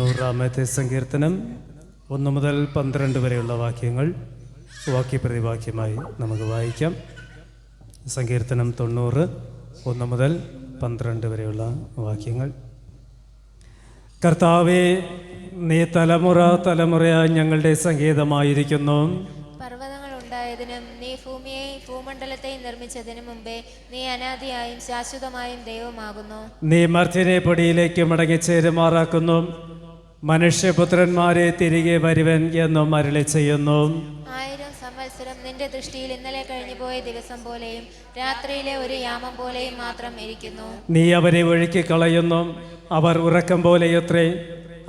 തൊണ്ണൂറാമത്തെ സങ്കീർത്തനം 1 മുതൽ 12 വരെയുള്ള വാക്യങ്ങൾ വാക്യപ്രതിവാക്യമായി നമുക്ക് വായിക്കാം. സങ്കീർത്തനം 90 1 മുതൽ 12 വരെയുള്ള വാക്യങ്ങൾ. കർത്താവേ, നീ തലമുറ തലമുറയായി ഞങ്ങളുടെ സംഗീതമായിരിക്കുന്നു. പർവ്വതങ്ങൾ ഉണ്ടായതിനും നീ ഭൂമിയെയും ഭൂമണ്ഡലത്തെയും നിർമ്മിച്ചതിനു മുമ്പേ നീ അനാദിയായും ശാശ്വതമായും ദൈവമാകുന്നു. നീ മർത്യനെ പൊടിയിലേക്ക് മടങ്ങിച്ചേരുമാറാക്കുന്നു, മനുഷ്യപുത്രന്മാരെ തിരികെ വരുവൻ എന്നും അരുളി ചെയ്യുന്നു. 1000 സംവത്സരം നിന്റെ ദൃഷ്ടിയിൽ ഇന്നലെ കഴിഞ്ഞുപോയ ദിവസം പോലെയും രാത്രിയിലെ ഒരു യാമം പോലെയും മാത്രം ഇരിക്കുന്നു. നീ അവരെ ഒഴുക്കിക്കളയുന്നു, അവർ ഉറക്കം പോലെയത്രേ.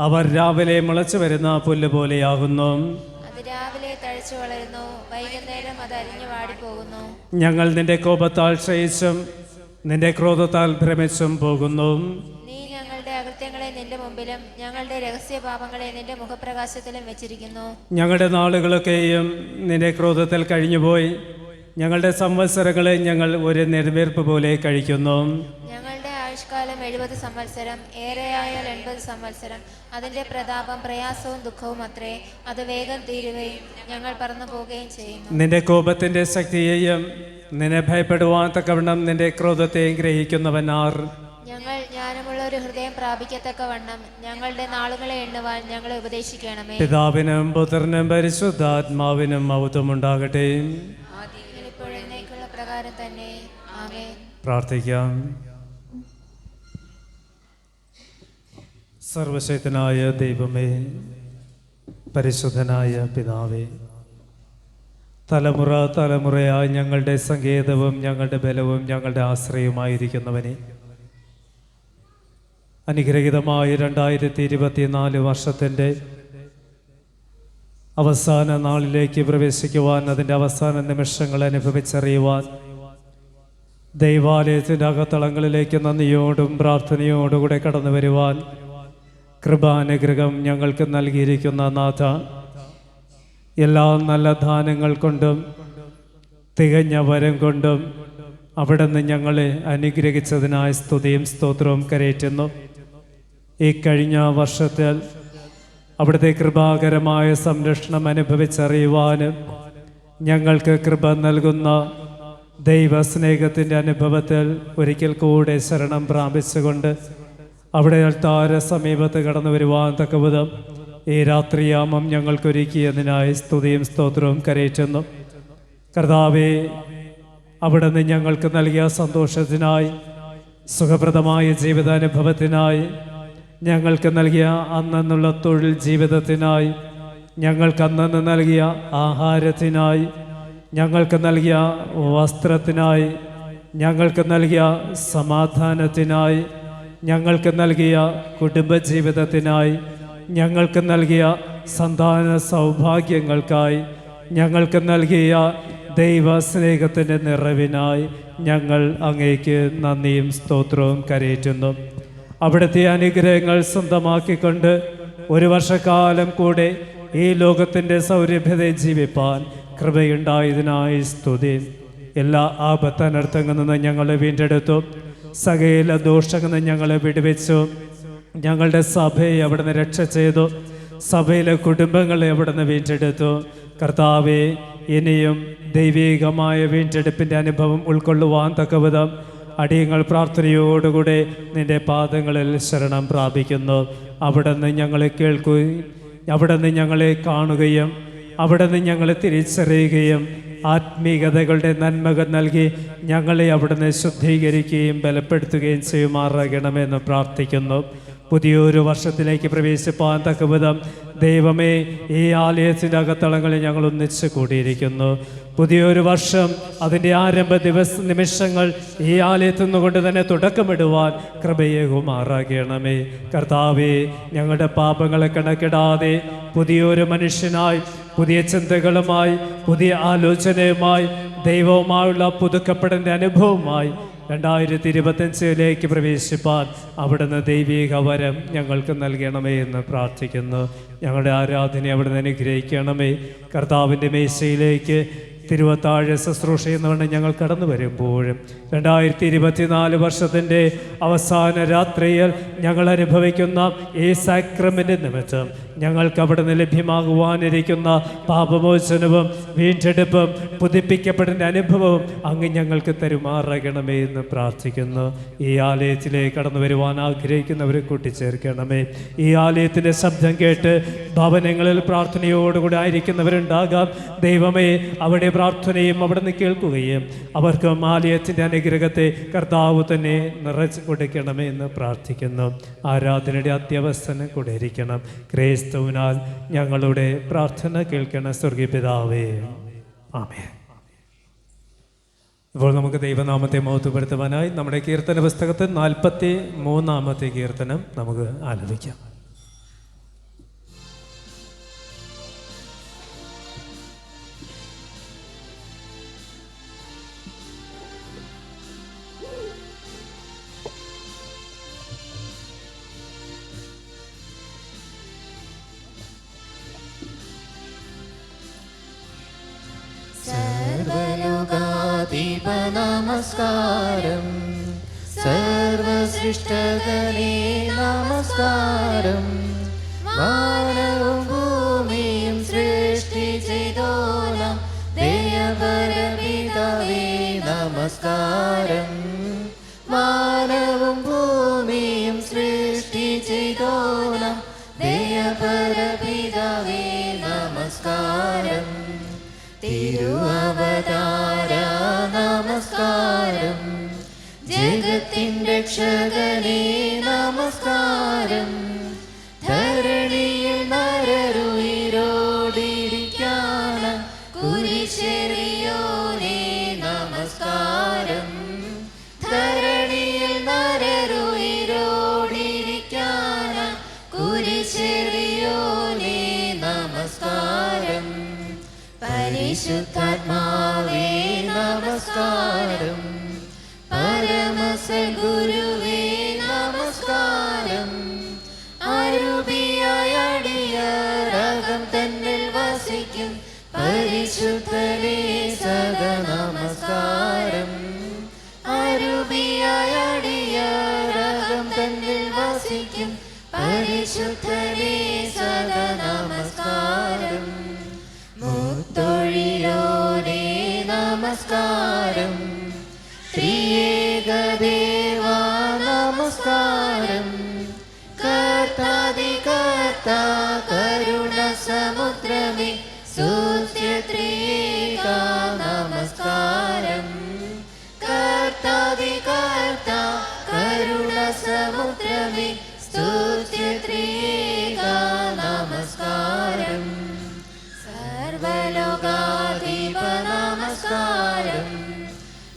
അവർ രാവിലെ മുളച്ചു വരുന്ന പുല്ലുപോലെയാകുന്നു. അത് രാവിലെ തഴച്ചു വളരുന്നു, വൈകുന്നേരം അത് അരിഞ്ഞു വാടിപ്പോകുന്നു. ഞങ്ങൾ നിന്റെ കോപത്താൽ ക്ഷയിച്ചും നിന്റെ ക്രോധത്താൽ ഭ്രമിച്ചും പോകുന്നു. നീ ഞങ്ങളുടെ അകൃത്യങ്ങളെ നിന്റെ മുമ്പിലും ഞങ്ങളുടെ രഹസ്യപാപങ്ങളെ നിന്റെ മുഖപ്രകാശത്തിലും വെച്ചിരിക്കുന്നു. ഞങ്ങളുടെ നാളുകളൊക്കെയും നിന്റെ ക്രോധത്തിൽ കഴിഞ്ഞുപോയി, ഞങ്ങളുടെ സംവത്സരങ്ങളെ ഞങ്ങൾ ഒരു നെടുവീർപ്പ് പോലെ കഴിക്കുന്നു. ഞങ്ങളുടെ ആയുഷ്കാലം 70 സംവത്സരം, ഏറെയായാൽ 80 സംവത്സരം. അതിന്റെ പ്രതാപം പ്രയാസവും ദുഃഖവും അത്രേ. അത് വേഗം തീരുകയും ഞങ്ങൾ പറന്നു പോവുകയും ചെയ്യുന്നു. നിന്റെ കോപത്തിന്റെ ശക്തിയെയും നിന്നെ ഭയപ്പെടുവാൻ തക്കവണ്ണം നിന്റെ ക്രോധത്തെയും ഗ്രഹിക്കുന്നവൻ ആർ? ഞങ്ങൾ ജ്ഞാനമുള്ള ഒരു ഹൃദയം പ്രാപിക്കത്തക്കവണ്ണം ഞങ്ങളുടെ നാളുകളെ എണ്ണുവാൻ ഞങ്ങളെ ഉപദേശിക്കണമേ. പിതാവിനും പുത്രനും പരിശുദ്ധാത്മാവിനും മഹത്വമുണ്ടാകട്ടെ. ഇപ്പോഴേക്കുള്ള പ്രകാരം തന്നെ. ആമേൻ. പ്രാർത്ഥിക്കാം. സർവശക്തനായ ദൈവമേ, പരിശുദ്ധനായ പിതാവേ, തലമുറ തലമുറയായി ഞങ്ങളുടെ സങ്കേതവും ഞങ്ങളുടെ ബലവും ഞങ്ങളുടെ ആശ്രയവുമായിരിക്കുന്നവനെ, അനുഗ്രഹീതമായ 2024 വർഷത്തിൻ്റെ അവസാന നാളിലേക്ക് പ്രവേശിക്കുവാൻ, അതിൻ്റെ അവസാന നിമിഷങ്ങൾ അനുഭവിച്ചറിയുവാൻ, ദൈവാലയത്തിൻ്റെ അകത്തളങ്ങളിലേക്ക് നന്ദിയോടും പ്രാർത്ഥനയോടുകൂടെ കടന്നു വരുവാൻ കൃപാനുഗ്രഹം ഞങ്ങൾക്ക് നൽകിയിരിക്കുന്ന നാഥ, എല്ലാ നല്ല ദാനങ്ങൾ കൊണ്ടും തികഞ്ഞ വരം കൊണ്ടും അവിടുന്ന് ഞങ്ങളെ അനുഗ്രഹിച്ചതിനായി സ്തുതിയും സ്തോത്രവും കരയറ്റുന്നു. ഈ കഴിഞ്ഞ വർഷത്തിൽ അവിടുത്തെ കൃപാകരമായ സംരക്ഷണം അനുഭവിച്ചറിയുവാനും ഞങ്ങൾക്ക് കൃപ നൽകുന്ന ദൈവസ്നേഹത്തിൻ്റെ അനുഭവത്തിൽ ഒരിക്കൽ കൂടെ ശരണം പ്രാപിച്ചുകൊണ്ട് അവിടെ അൾത്താര സമീപത്ത് കടന്നു വരുവാൻ തക്കവിധം ഈ രാത്രിയാമം ഞങ്ങൾക്കൊരുക്കിയതിനായി സ്തുതിയും സ്തോത്രവും കരയറ്റുന്നു. കർത്താവേ, അവിടുന്ന് ഞങ്ങൾക്ക് നൽകിയ സന്തോഷത്തിനായി, സുഖപ്രദമായ ജീവിതാനുഭവത്തിനായി, ഞങ്ങൾക്ക് നൽകിയ അന്നുള്ള തൊഴിൽ ജീവിതത്തിനായി, ഞങ്ങൾക്ക് അന്നു നൽകിയ ആഹാരത്തിനായി, ഞങ്ങൾക്ക് നൽകിയ വസ്ത്രത്തിനായി, ഞങ്ങൾക്ക് നൽകിയ സമാധാനത്തിനായി, ഞങ്ങൾക്ക് നൽകിയ കുടുംബജീവിതത്തിനായി, ഞങ്ങൾക്ക് നൽകിയ സന്താന സൗഭാഗ്യങ്ങൾക്കായി, ഞങ്ങൾക്ക് നൽകിയ ദൈവസ്നേഹത്തിൻ്റെ നിറവിനായി ഞങ്ങൾ അങ്ങേക്ക് നന്ദിയും സ്തോത്രവും കരയറ്റുന്നു. അവിടുത്തെ അനുഗ്രഹങ്ങൾ സ്വന്തമാക്കിക്കൊണ്ട് ഒരു വർഷക്കാലം കൂടെ ഈ ലോകത്തിൻ്റെ സൗരഭ്യതയെ ജീവിപ്പാൻ കൃപയുണ്ടായതിനായി സ്തുതി. എല്ലാ ആപത്തനർത്ഥങ്ങളിൽ നിന്ന് ഞങ്ങളെ വീണ്ടെടുത്തു, സകല ദോഷങ്ങളിൽ നിന്ന് ഞങ്ങളെ വിടുവിച്ചു. ഞങ്ങളുടെ സഭയെ അവിടുന്ന് രക്ഷ ചെയ്തു, സഭയിലെ കുടുംബങ്ങളെ അവിടുന്ന് വീണ്ടെടുത്തു. കർത്താവെ, ഇനിയും ദൈവികമായ വീണ്ടെടുപ്പിൻ്റെ അനുഭവം ഉൾക്കൊള്ളുവാൻ തക്കവിധം അടിയങ്ങൾ പ്രാർത്ഥനയോടുകൂടെ നിന്റെ പാദങ്ങളിൽ ശരണം പ്രാപിക്കുന്നു. അവിടുന്ന് ഞങ്ങളെ കേൾക്കുകയും അവിടുന്ന് ഞങ്ങളെ കാണുകയും അവിടുന്ന് ഞങ്ങളെ തിരിച്ചറിയുകയും ആത്മീയതകളുടെ നന്മകൾ നൽകി ഞങ്ങളെ അവിടുന്ന് ശുദ്ധീകരിക്കുകയും ബലപ്പെടുത്തുകയും ചെയ്യുമാറാകണമെന്ന് പ്രാർത്ഥിക്കുന്നു. പുതിയൊരു വർഷത്തിലേക്ക് പ്രവേശിപ്പാൻ തക്കവിധം ദൈവമേ, ഈ ആലയത്തിൻ്റെ അകത്തളങ്ങളിൽ ഞങ്ങൾ ഒന്നിച്ചു കൂടിയിരിക്കുന്നു. പുതിയൊരു വർഷം, അതിൻ്റെ ആരംഭ നിമിഷങ്ങൾ ഈ ആലയത്തിൽ നിന്നുകൊണ്ട് തന്നെ തുടക്കമിടുവാൻ കൃപയേകുമാറാകണമേ. കർത്താവേ, ഞങ്ങളുടെ പാപങ്ങളെ കണക്കിടാതെ പുതിയൊരു മനുഷ്യനായി, പുതിയ ചിന്തകളുമായി, പുതിയ ആലോചനയുമായി, ദൈവവുമായുള്ള പുതുക്കപ്പെടേണ്ട അനുഭവമായി 2025 പ്രവേശിപ്പാൻ അവിടുന്ന് ദൈവിക വരം ഞങ്ങൾക്ക് നൽകണമേ എന്ന് പ്രാർത്ഥിക്കുന്നു. ഞങ്ങളുടെ ആരാധനയെ അവിടുന്ന് അനുഗ്രഹിക്കണമേ. കർത്താവിൻ്റെ മേശയിലേക്ക് തിരുവത്താഴ് ശുശ്രൂഷ എന്നുകൊണ്ട് ഞങ്ങൾ കടന്നു വരുമ്പോഴും 2024 വർഷത്തിൻ്റെ അവസാന രാത്രിയിൽ ഞങ്ങൾ അനുഭവിക്കുന്ന ഈ സാക്രമെൻ്റ് നിമിത്തം ഞങ്ങൾക്ക് അവിടെ നിന്ന് ലഭ്യമാകുവാനിരിക്കുന്ന പാപമോചനവും വീണ്ടെടുപ്പും പുതുപ്പിക്കപ്പെടുന്ന അനുഭവവും അങ്ങ് ഞങ്ങൾക്ക് തരുമാറാകണമേ എന്ന് പ്രാർത്ഥിക്കുന്നു. ഈ ആലയത്തിലേക്ക് കടന്നു വരുവാൻ ആഗ്രഹിക്കുന്നവരെ കൂട്ടിച്ചേർക്കണമേ. ഈ ആലയത്തിൻ്റെ ശബ്ദം കേട്ട് ഭവനങ്ങളിൽ പ്രാർത്ഥനയോടുകൂടി ആയിരിക്കുന്നവരുണ്ടാകാം. ദൈവമേ, അവിടെ പ്രാർത്ഥനയും അവിടെ നിന്ന് കേൾക്കുകയും അവർക്കും ആലയത്തിൻ്റെ അനുഗ്രഹത്തെ കർത്താവ് തന്നെ നിറച്ചു കൊടുക്കണമേ എന്ന് പ്രാർത്ഥിക്കുന്നു. ആരാധനയുടെ അത്യവസ്ഥനം കൂടെ ഇരിക്കണം. ക്രിസ്തുവിനാൽ ഞങ്ങളുടെ പ്രാർത്ഥന കേൾക്കണം സ്വർഗീയ പിതാവേ. ആമേൻ. ഇപ്പോൾ നമുക്ക് ദൈവനാമത്തെ മഹത്വപ്പെടുത്തുവാനായി നമ്മുടെ കീർത്തന പുസ്തകത്തിൽ 43-ാമത്തെ കീർത്തനം നമുക്ക് ആലപിക്കാം. സർവലോകാധിപ നമസ്കാരം, സർവസൃഷ്ടകനേ നമസ്കാരം, വാനവും ഭൂമിയും സൃഷ്ടി ചെയ്തോനാം ദയപരപിതാവേ നമസ്കാരം, വാനവും ഭൂമിയും സൃഷ്ടി ചെയ്തോനാം ദയപരപിതാവേ നമസ്കാരം, തിരുവവതാര നമസ്കാരം, ജഗത്തിൻ രക്ഷകനേ നമസ്കാരം, ധരണിയിൽ നരരുയിരോടിരിക്കാന കുരിശേറിയോനേ നമസ്കാരം, ധരണിയിൽ നരരുയിരോടിരിക്കാന കുരിശേറിയോനേ നമസ്കാരം, പരിശുദ്ധാത്മാവേ നമസ്കാരം, പരമസദ്ഗുരുവേ നമസ്കാരം, അരൂപിയായ അടിയറകം തന്നിൽ വസിക്കും പരിശുദ്ധനേ സദാ നമസ്കാരം, അരൂപിയായ അടിയറകം തന്നിൽ വസിക്കും പരിശുദ്ധനേ സദാ നമസ്കാരം, മുത്തൊഴിയോനേ നമസ്കാരം, ത്രിയേകദേവാ നമസ്കാരം, കർത്താദികർത്താ കരുണ സമുദ്രമേ സ്തുത്യത്രിയേക നമസ്കാരം, കർത്താദികർത്താ കരുണ സമുദ്രമേ സ്തുത്യത്രിയേക നമസ്കാരം, സർവലോകാധിപ നമസ്കാരം,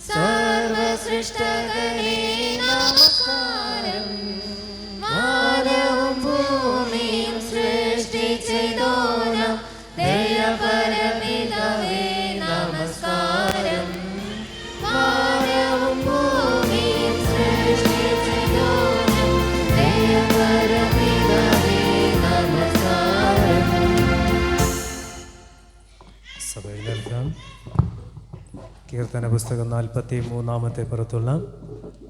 സർവസൃഷ്ടകനേ നമസ്കാരം, വാനവും ഭൂമിയും സൃഷ്ടി ചെയ്തോനാം ദയപരപിതാവേ നമസ്കാരം, വാനവും ഭൂമിയും സൃഷ്ടി ചെയ്തോനാം ദയപരപിതാവേ നമസ്കാരം. സഭയിൽ നൽകാം. കീർത്തന പുസ്തകം 43-ാമത്തെ പുറത്തുള്ള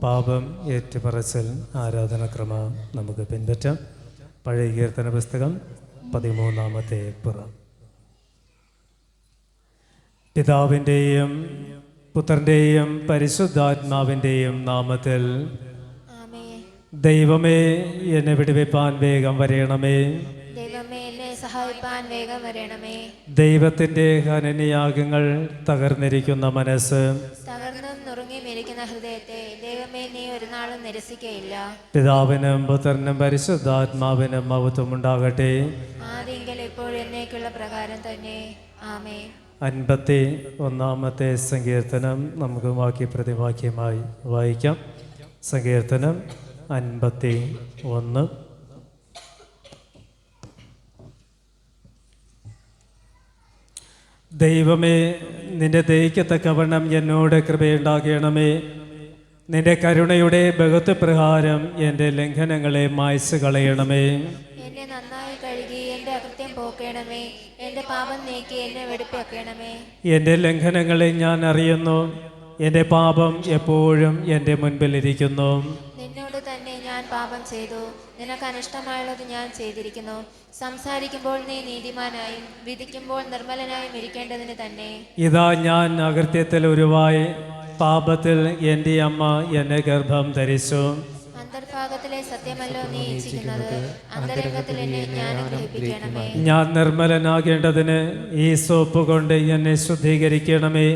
പാപം ഏറ്റുപറച്ചൽ ആരാധനക്രമം നമുക്ക് പിൻപറ്റാം. പഴയ കീർത്തന പുസ്തകം 13-ാമത്തെ പുറം. പിതാവിൻ്റെയും പുത്രൻ്റെയും പരിശുദ്ധാത്മാവിൻ്റെയും നാമത്തിൽ ആമേൻ. ദൈവമേ, എന്നെ വിടുവിപ്പാൻ വേഗം വരയണമേ. ദൈവമേ, എന്നെ സഹായിപ്പാൻ വേഗം വരണമേ. ദൈവത്തിൻ്റെ ഹനനയാഗങ്ങൾ തകർന്നിരിക്കുന്ന മനസ്സ്, തകർന്നും നുറുങ്ങിയും ഇരിക്കുന്ന ഹൃദയത്തെ ദൈവമേ നീ ഒരു നാളും നിരസിക്കയില്ല. പിതാവിനും പുത്രനും പരിശുദ്ധാത്മാവിനും മഹത്വമുണ്ടാകട്ടെ. ആദിയെങ്കിൽ എപ്പോഴും എന്നേക്കുള്ള പ്രകാരം തന്നെ. ആമേൻ. 51-ാമത്തെ സങ്കീർത്തനം നമുക്ക് വാക്യപ്രതിവാക്യമായി വായിക്കാം. സങ്കീർത്തനം 51. ദൈവമേ, നിന്റെ ദയയ്ക്കത്തക്കവണ്ണം എന്നോട് കൃപയുണ്ടാകണമേ. നിന്റെ കരുണയുടെ ബഹുത്വപ്രകാരം എൻ്റെ ലംഘനങ്ങളെ മായ്ച്ചു കളയണമേ. എന്നെ നന്നായി രക്തത്താൽ കഴുകി എൻ്റെ അകൃത്യം പോക്കണമേ. എൻ്റെ പാപം നീക്കി എന്നെ വെടിപ്പാക്കണമേ. എൻ്റെ ലംഘനങ്ങളെ ഞാൻ അറിയുന്നു, എൻ്റെ പാപം എപ്പോഴും എൻ്റെ മുൻപിലിരിക്കുന്നു. നിന്നോട് തന്നെ ഞാൻ പാപം ചെയ്തു, നിനക്ക് അനിഷ്ടമായുള്ളത് ഞാൻ ചെയ്തിരിക്കുന്നു. സംസാരിക്കുമ്പോൾ നീ നീതിമാനായും വിധിക്കുമ്പോൾ നിർമ്മലനായും ഇരിക്കേണ്ടതിന് തന്നെ. ഇതാ ഞാൻ അകൃത്യത്തിൽ ഉരുവായി, പാപത്തിൽ എൻ്റെ അമ്മ എന്നെ ഗർഭം ധരിച്ചു. അന്തർഭാഗത്തിലെ സത്യമല്ലോ നീ ഇച്ഛിക്കുന്നത്, അന്തരംഗത്തിൽ എന്നെ ജ്ഞാനം ഗ്രഹിപ്പിക്കണമേ. ഞാൻ നിർമ്മലനാകേണ്ടതിന് ഈ സോപ്പ് കൊണ്ട് എന്നെ ശുദ്ധീകരിക്കണമേ.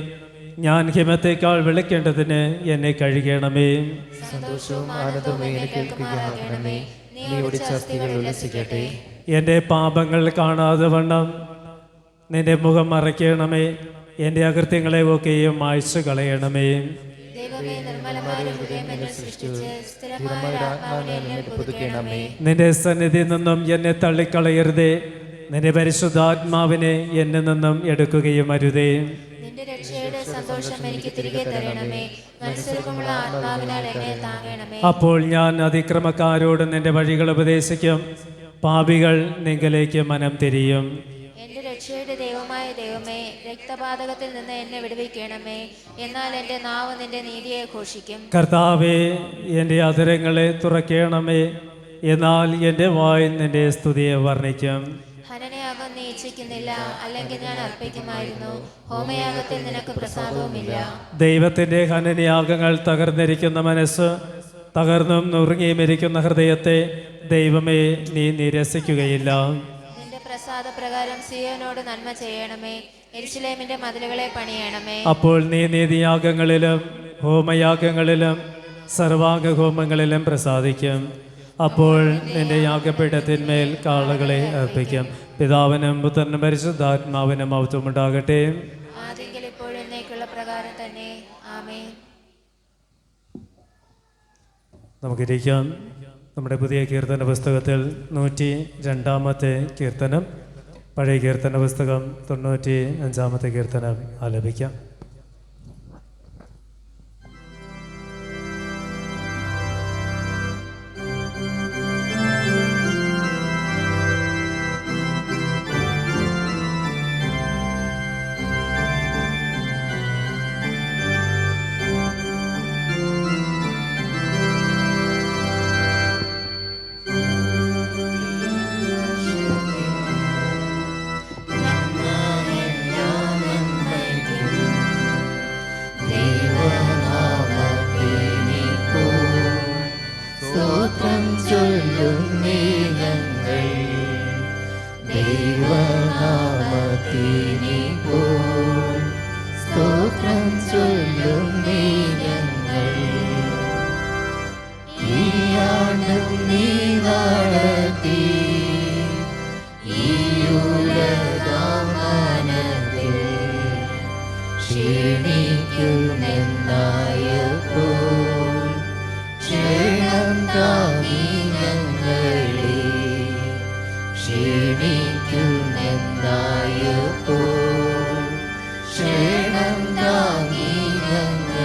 ഞാൻ ഹിമത്തേക്കാൾ വിളിക്കേണ്ടതിന് എന്നെ കഴുകണമേ. സന്തോഷവും ആനന്ദവും എന്നെ കേൾക്കുമാറാകണമേ. നീ ഓടിച്ച അസ്ഥികൾ ഉല്ലസിക്കട്ടെ. എൻ്റെ പാപങ്ങൾ കാണാതെ വണ്ണം നിന്റെ മുഖം മറയ്ക്കണമേ. എൻ്റെ അകൃത്യങ്ങളെ ഒക്കെയും മായ്ച്ചു കളയണമേ. ദൈവമേ, നിർമ്മലമായ ഹൃദയം എന്നിൽ സൃഷ്ടിച്ച് സ്ഥിരമായ ഒരു ആത്മാവിനെ എന്നിൽ പുതുക്കണമേ. നിന്റെ സന്നിധിയിൽ നിന്നും എന്നെ തള്ളിക്കളയരുതേ. നിന്റെ പരിശുദ്ധാത്മാവിനെ എന്നിൽ നിന്നും എടുക്കുകയും അരുതേ. നിന്റെ രക്ഷയുടെ സന്തോഷം എനിക്ക് തിരികെ തരണമേ. മനസ്സിൽക്കുമുള്ള ആത്മാവിനാൽ എന്നെ താങ്ങണമേ. അപ്പോൾ ഞാൻ അതിക്രമക്കാരോട് നിന്റെ വഴികൾ ഉപദേശിക്കും, പാപികൾ നിങ്കലേക്ക് മനം തിരിയും. എന്റെ രക്ഷയുടെ ദൈവമായ ദൈവമേ, രക്തപാതകത്തിൽ നിന്ന് എന്നെ വിടുവിക്കണമേ. എന്നാൽ എന്റെ നാവ് നിന്റെ നീതിയെ ഘോഷിക്കും. കർത്താവേ, എൻ്റെ അധരങ്ങളെ തുറക്കണമേ. എന്നാൽ എൻ്റെ വായ് നിന്റെ സ്തുതിയെ വർണ്ണിക്കും. ഹനനയാഗം നീ ഇച്ഛിക്കുന്നില്ല, അല്ലെങ്കിൽ ഞാൻ അർപ്പിക്കുമായിരുന്നു. ഹോമയാഗത്തിൽ നിനക്ക് പ്രസാദവുമില്ല. ദൈവത്തിൻ്റെ ഹനനയാഗങ്ങൾ തകർന്നിരിക്കുന്ന മനസ്സ്, തകർന്നും നുറുങ്ങിയുമിരിക്കുന്ന ഹൃദയത്തെ ദൈവമേ നീ നിരസിക്കുകയില്ല. നിന്റെ പ്രസാദപ്രകാരം സിയോനോട് നന്മ ചെയ്യണമേ. യെരൂശലേമിന്റെ മതിലുകളെ പണിയണമേ. അപ്പോൾ നീ നീതിയാഗങ്ങളിലും ഹോമയാഗങ്ങളിലും സർവാംഗ ഹോമങ്ങളിലും പ്രസാദിക്കും. അപ്പോൾ നിന്റെ യാഗപീഠത്തിന്മേൽ കാളകളെ അർപ്പിക്കും. പിതാവിനും പുത്രനും പരിശുദ്ധാത്മാവിനും മഹത്വമുണ്ടാകട്ടെ. ആദിയിൽ ഇപ്പോഴും എന്നേക്കുള്ള പ്രകാരം തന്നെ. ആമേൻ. നമുക്കിരിക്കാം. നമ്മുടെ പുതിയ കീർത്തന പുസ്തകത്തിൽ 102-ാമത്തെ കീർത്തനം, പഴയ കീർത്തന പുസ്തകം 95-ാമത്തെ കീർത്തനം ആലപിക്കാം. ക്ഷീണം താങ്ങി ഞങ്ങൾ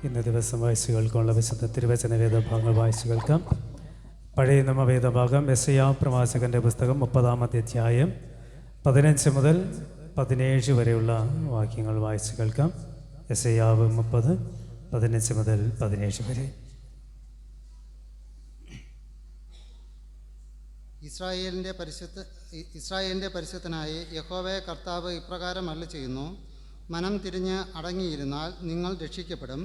ഇന്ന് ദിവസം വായിച്ചു കേൾക്കാനുള്ള വിശുദ്ധ തിരുവചന വേദഭാഗങ്ങൾ വായിച്ചു കേൾക്കാം. പഴയ നിയമ വേദഭാഗം യെശയ്യാ പ്രവാചകൻ്റെ പുസ്തകം 30-ാമത്തെ അധ്യായം 15 മുതൽ 17 വരെയുള്ള വാക്യങ്ങൾ വായിച്ചു കേൾക്കാം. യെശയ്യാവ് 30, 15 മുതൽ 17 വരെ. ഇസ്രായേലിൻ്റെ പരിശുദ്ധനായി യഹോവയെ കർത്താവ് ഇപ്രകാരം അരുളിച്ചെയ്യുന്നു: മനം തിരിഞ്ഞ് അടങ്ങിയിരുന്നാൽ നിങ്ങൾ രക്ഷിക്കപ്പെടും.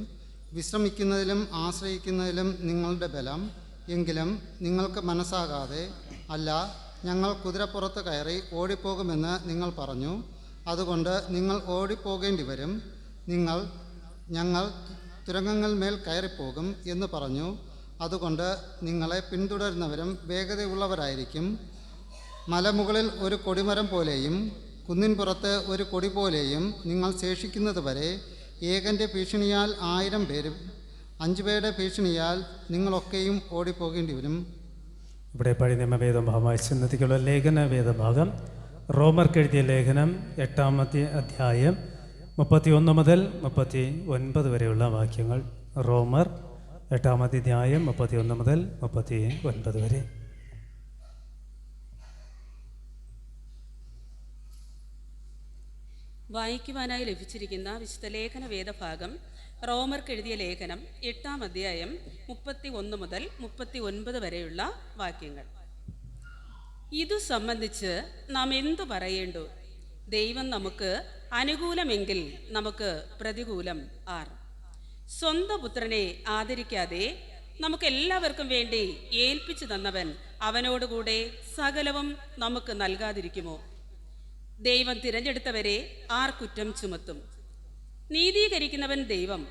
വിശ്രമിക്കുന്നതിലും ആശ്രയിക്കുന്നതിലും നിങ്ങളുടെ ബലം. എങ്കിലും നിങ്ങൾക്ക് മനസ്സാകാതെ, അല്ല, ഞങ്ങൾ കുതിരപ്പുറത്ത് കയറി ഓടിപ്പോകുമെന്ന് നിങ്ങൾ പറഞ്ഞു. അതുകൊണ്ട് നിങ്ങൾ ഓടിപ്പോകേണ്ടി വരും. ഞങ്ങൾ തുരങ്കങ്ങൾമേൽ കയറിപ്പോകും എന്ന് പറഞ്ഞു. അതുകൊണ്ട് നിങ്ങളെ പിന്തുടരുന്നവരും വേഗതയുള്ളവരായിരിക്കും. മലമുകളിൽ ഒരു കൊടിമരം പോലെയും കുന്നിൻ പുറത്ത് ഒരു കൊടി പോലെയും നിങ്ങൾ ശേഷിക്കുന്നതുവരെ ഏകൻ്റെ ഭീഷണിയാൽ 1000 പേരും 5 പേരുടെ ഭീഷണിയാൽ നിങ്ങളൊക്കെയും ഓടിപ്പോകേണ്ടി വരും. ഇവിടെ പഴയ നിയമ വേദഭാഗം വായിച്ച ഇന്നത്തേക്കുള്ള ലേഖന വേദഭാഗം റോമർക്ക് എഴുതിയ ലേഖനം 8-ാമത്തെ അധ്യായം 31 മുതൽ 39 വരെയുള്ള വാക്യങ്ങൾ. റോമർ 8-ാമത്തെ അധ്യായം 31 മുതൽ 39 വരെ. വായിക്കുവാനായി ലഭിച്ചിരിക്കുന്ന വിശുദ്ധ ലേഖന വേദഭാഗം റോമർക്ക് എഴുതിയ ലേഖനം 8-ാം അധ്യായം 31 മുതൽ 39 വരെയുള്ള വാക്യങ്ങൾ. ഇതു സംബന്ധിച്ച് നാം എന്തു പറയേണ്ടു? ദൈവം നമുക്ക് അനുകൂലമെങ്കിൽ നമുക്ക് പ്രതികൂലം ആർ? സ്വന്തം പുത്രനെ ആദരിക്കാതെ നമുക്കെല്ലാവർക്കും വേണ്ടി ഏൽപ്പിച്ചു തന്നവൻ അവനോടുകൂടെ സകലവും നമുക്ക് നൽകാതിരിക്കുമോ? ദൈവം തിരഞ്ഞെടുത്തവരെ ആർ കുറ്റം ചുമത്തും? നീതീകരിക്കുന്നവൻ ദൈവം,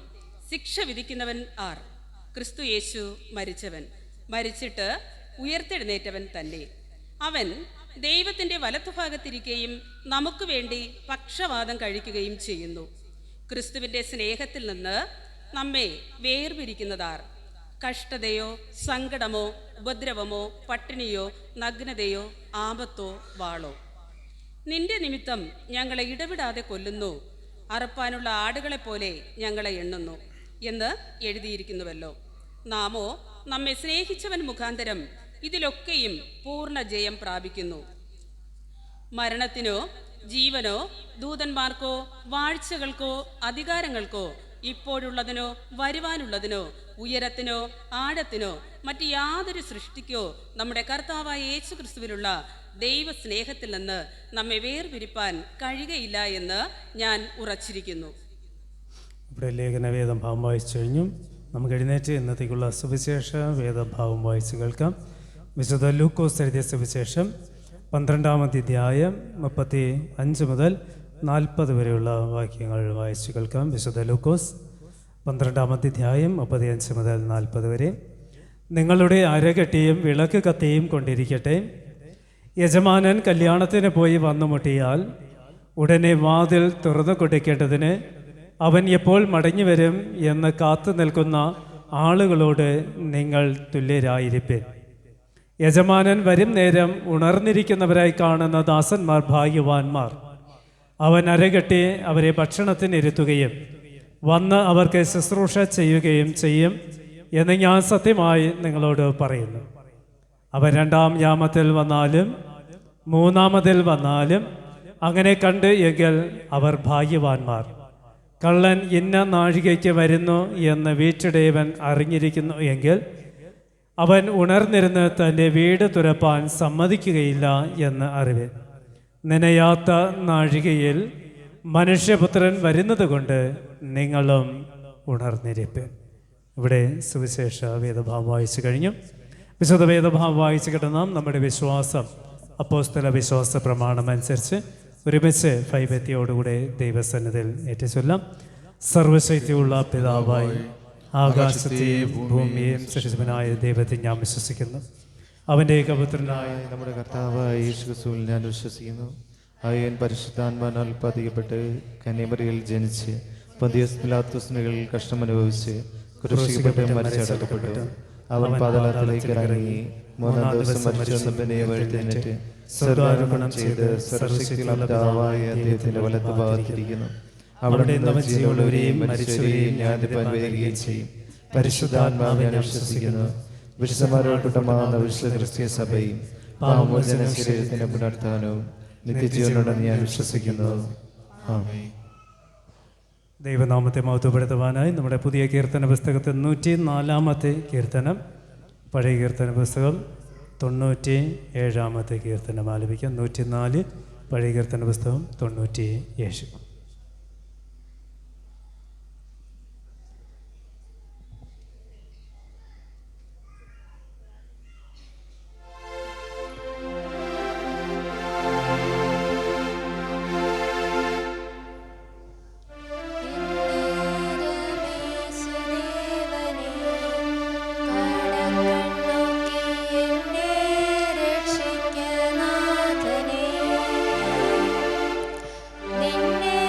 ശിക്ഷ വിധിക്കുന്നവൻ ആർ? ക്രിസ്തു യേശു മരിച്ചിട്ട് ഉയർത്തെഴുന്നേറ്റവൻ തന്നെ. അവൻ ദൈവത്തിൻ്റെ വലത്തുഭാഗത്തിരിക്കുകയും നമുക്ക് വേണ്ടി പക്ഷവാദം കഴിക്കുകയും ചെയ്യുന്നു. ക്രിസ്തുവിൻ്റെ സ്നേഹത്തിൽ നിന്ന് നമ്മെ വേർപിരിക്കുന്നതാർ? കഷ്ടതയോ സങ്കടമോ ഉപദ്രവമോ പട്ടിണിയോ നഗ്നതയോ ആപത്തോ വാളോ? നിന്റെ നിമിത്തം ഞങ്ങളെ ഇടവിടാതെ കൊല്ലുന്നു, അറുപ്പാനുള്ള ആടുകളെപ്പോലെ ഞങ്ങളെ എണ്ണുന്നു എന്ന് എഴുതിയിരിക്കുന്നുവല്ലോ. നാമോ നമ്മെ സ്നേഹിച്ചവൻ മുഖാന്തരം ഇതിലൊക്കെയും പൂർണ്ണ ജയം പ്രാപിക്കുന്നു. മരണത്തിനോ ജീവനോ ദൂതന്മാർക്കോ വാഴ്ചകൾക്കോ അധികാരങ്ങൾക്കോ ഇപ്പോഴുള്ളതിനോ വരുവാനുള്ളതിനോ ഉയരത്തിനോ ആഴത്തിനോ മറ്റ് യാതൊരു സൃഷ്ടിക്കോ നമ്മുടെ കർത്താവായ യേശു ക്രിസ്തുവിലുള്ള ദൈവ സ്നേഹത്തിൽ നിന്ന് നമ്മെ വേർപിരിപ്പാൻ കഴിയുകയില്ല എന്ന് ഞാൻ ഉറച്ചിരിക്കുന്നു. ഇവിടെ ലേഖന വേദഭാവം വായിച്ചു കഴിഞ്ഞു. നമുക്ക് എഴുന്നേറ്റ് ഇന്നത്തേക്കുള്ള സുവിശേഷ വേദഭാവം വായിച്ചു കേൾക്കാം. വിശുദ്ധ ലൂക്കോസ് എഴുതിയ സുവിശേഷം 12-ാമത്തെ അധ്യായം 35 മുതൽ 40 വരെയുള്ള വാക്യങ്ങൾ വായിച്ചു കേൾക്കാം. വിശുദ്ധ ലൂക്കോസ് 12-ാമത്തെ അധ്യായം 35 മുതൽ 40 വരെ. നിങ്ങളുടെ അരകെട്ടിയും വിളക്ക് കത്തിയും കൊണ്ടിരിക്കട്ടെ. യജമാനൻ കല്യാണത്തിന് പോയി വന്നുമുട്ടിയാൽ ഉടനെ വാതിൽ തുറന്നു കൊടുക്കേണ്ടതിന് അവൻ എപ്പോൾ മടങ്ങി വരും എന്ന് കാത്തു നിൽക്കുന്ന ആളുകളോട് നിങ്ങൾ തുല്യരായിരിപ്പൻ. യജമാനൻ വരും നേരം ഉണർന്നിരിക്കുന്നവരായി കാണുന്ന ദാസന്മാർ ഭാഗ്യവാന്മാർ. അവൻ അരകെട്ടി അവരെ ഭക്ഷണത്തിനിരുത്തുകയും വന്ന് അവർക്ക് ശുശ്രൂഷ ചെയ്യുകയും ചെയ്യും എന്ന് ഞാൻ സത്യമായി നിങ്ങളോട് പറയുന്നു. അവൻ 2-ാം യാമത്തിൽ വന്നാലും 3-ാമതിൽ വന്നാലും അങ്ങനെ കണ്ട് എങ്കിൽ അവർ ഭാഗ്യവാന്മാർ. കള്ളൻ ഇന്ന നാഴികയ്ക്ക് വരുന്നു എന്ന് വീട്ടുടയവൻ അറിഞ്ഞിരിക്കുന്നു എങ്കിൽ അവൻ ഉണർന്നിരുന്ന് തൻ്റെ വീട് തുറപ്പാൻ സമ്മതിക്കുകയില്ല എന്ന് അറിവ്. നനയാത്ത നാഴികയിൽ മനുഷ്യപുത്രൻ വരുന്നത് കൊണ്ട് നിങ്ങളും ഉണർന്നിരിപ്പൻ. ഇവിടെ സുവിശേഷ വേദഭാവം വായിച്ചു കഴിഞ്ഞു. വിശുദ്ധ വേദഭാവം വായിച്ചു കിടന്നാം നമ്മുടെ വിശ്വാസം അപ്പോസ്തല വിശ്വാസ പ്രമാണം അനുസരിച്ച് ഒരുമിച്ച് ഭയഭക്തിയോടുകൂടെ ദൈവസന്നിധിയിൽ ഏറ്റുചൊല്ലാം. സർവശക്തിയുള്ള പിതാവായി ആകാശത്തെയും ഭൂമിയെയും സൃഷ്ടിച്ചവനായ ദൈവത്തെ ഞാൻ വിശ്വസിക്കുന്നു. അവൻ്റെ ഏകപുത്രനായ നമ്മുടെ കർത്താവായ യേശു ക്രിസ്തുവിൽ ഞാൻ വിശ്വസിക്കുന്നു. അവൻ പരിശുദ്ധാത്മാവിനാൽ പതിക്കപ്പെട്ട് കന്യാമറിയിൽ ജനിച്ച് പന്തിയോസ് പിലാത്തോസിനുകൾ കഷ്ടമനുഭവിച്ച് ക്രൂശിക്കപ്പെട്ട് മരിച്ചടക്കപ്പെട്ടു. അവൻ പാതാളത്തിലേക്ക് ഇറങ്ങി 3-ാം ദിവസം മരിച്ചു പിന്നെ എഴുന്നേറ്റ് സ്വർഗ്ഗാരോഹണം ചെയ്ത് സർവശക്തിയുള്ള പിതാവായ ദൈവത്തിന്റെ വലത്ത് ഭാഗത്തിരിക്കുന്നു. അവിടെ നിന്ന് ജീവനുള്ളവരെയും മരിച്ചവരെയും ന്യായവിധിപ്പാൻ വരികയും ചെയ്യും. പരിശുദ്ധാത്മാവിനെ ഞാൻ വിശ്വസിക്കുന്നു. വിശുദ്ധന്മാരോട് കൂട്ടമാകുന്ന വിശുദ്ധ ക്രിസ്തീയ സഭയും പാപമോചന ശരീരത്തിന്റെ പുനരുത്ഥാനവും നിത്യജീവനുണ്ടെന്ന് ഞാൻ വിശ്വസിക്കുന്നു. ആമേൻ. ദൈവനാമത്തെ മഹത്വപ്പെടുത്തുവാനായി നമ്മുടെ പുതിയ കീർത്തന പുസ്തകത്തിൽ 104-ാമത്തെ കീർത്തനം, പഴയ കീർത്തന പുസ്തകം 97-ാമത്തെ കീർത്തനം ആലപിക്കാം. 104, പഴയ കീർത്തന പുസ്തകം 97. നിന്നെ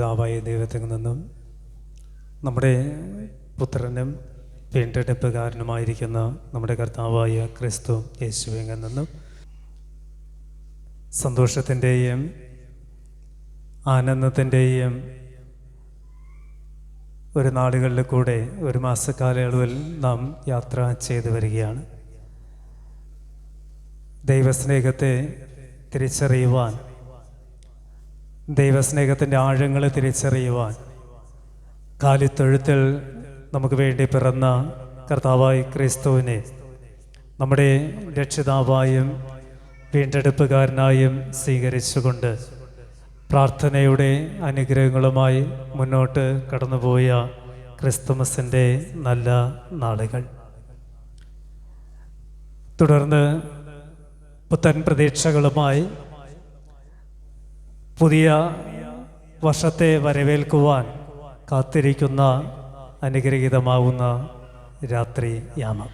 പിതാവായ ദൈവത്തിൽ നിന്നും നമ്മുടെ പുത്രനും വീണ്ടെടുപ്പുകാരനുമായിരിക്കുന്ന നമ്മുടെ കർത്താവായ ക്രിസ്തു യേശുവിൽ നിന്നും സന്തോഷത്തിൻ്റെയും ആനന്ദത്തിൻ്റെയും ഒരു നാളുകളിൽ കൂടെ ഒരു മാസക്കാലയളവിൽ നാം യാത്ര ചെയ്തു വരികയാണ്. ദൈവസ്നേഹത്തെ തിരിച്ചറിയുവാൻ, ദൈവസ്നേഹത്തിൻ്റെ ആഴങ്ങളെ തിരിച്ചറിയുവാൻ കാലിത്തൊഴുത്തിൽ നമുക്ക് വേണ്ടി പിറന്ന കർത്താവായ ക്രിസ്തുവിനെ നമ്മുടെ രക്ഷിതാവായും വീണ്ടെടുപ്പുകാരനായും സ്വീകരിച്ചുകൊണ്ട് പ്രാർത്ഥനയുടെ അനുഗ്രഹങ്ങളുമായി മുന്നോട്ട് കടന്നുപോയ ക്രിസ്തുമസിൻ്റെ നല്ല നാളുകൾ. തുടർന്ന് പുത്തൻ പ്രതീക്ഷകളുമായി പുതിയ വർഷത്തെ വരവേൽക്കുവാൻ കാത്തിരിക്കുന്ന അനുഗ്രഹീതമാവുന്ന രാത്രി യാമം.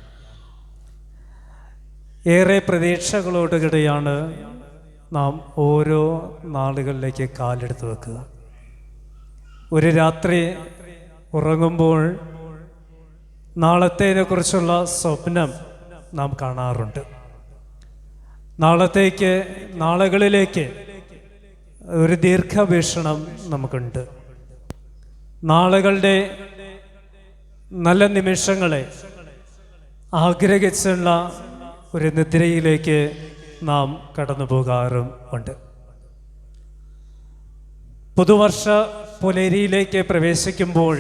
ഏറെ പ്രതീക്ഷകളോടുകൂടിയാണ് നാം ഓരോ നാളുകളിലേക്ക് കാലെടുത്ത് വെക്കുക. ഒരു രാത്രി ഉറങ്ങുമ്പോൾ നാളത്തേനെക്കുറിച്ചുള്ള സ്വപ്നം നാം കാണാറുണ്ട്. നാളുകളിലേക്ക് ഒരു ദീർഘവീക്ഷണം നമുക്കുണ്ട്. നാളുകളുടെ നല്ല നിമിഷങ്ങളെ ആഗ്രഹിച്ചുള്ള ഒരു നിദ്രയിലേക്ക് നാം കടന്നു പോകാറും ഉണ്ട്. പുതുവർഷ പുലരിയിലേക്ക് പ്രവേശിക്കുമ്പോൾ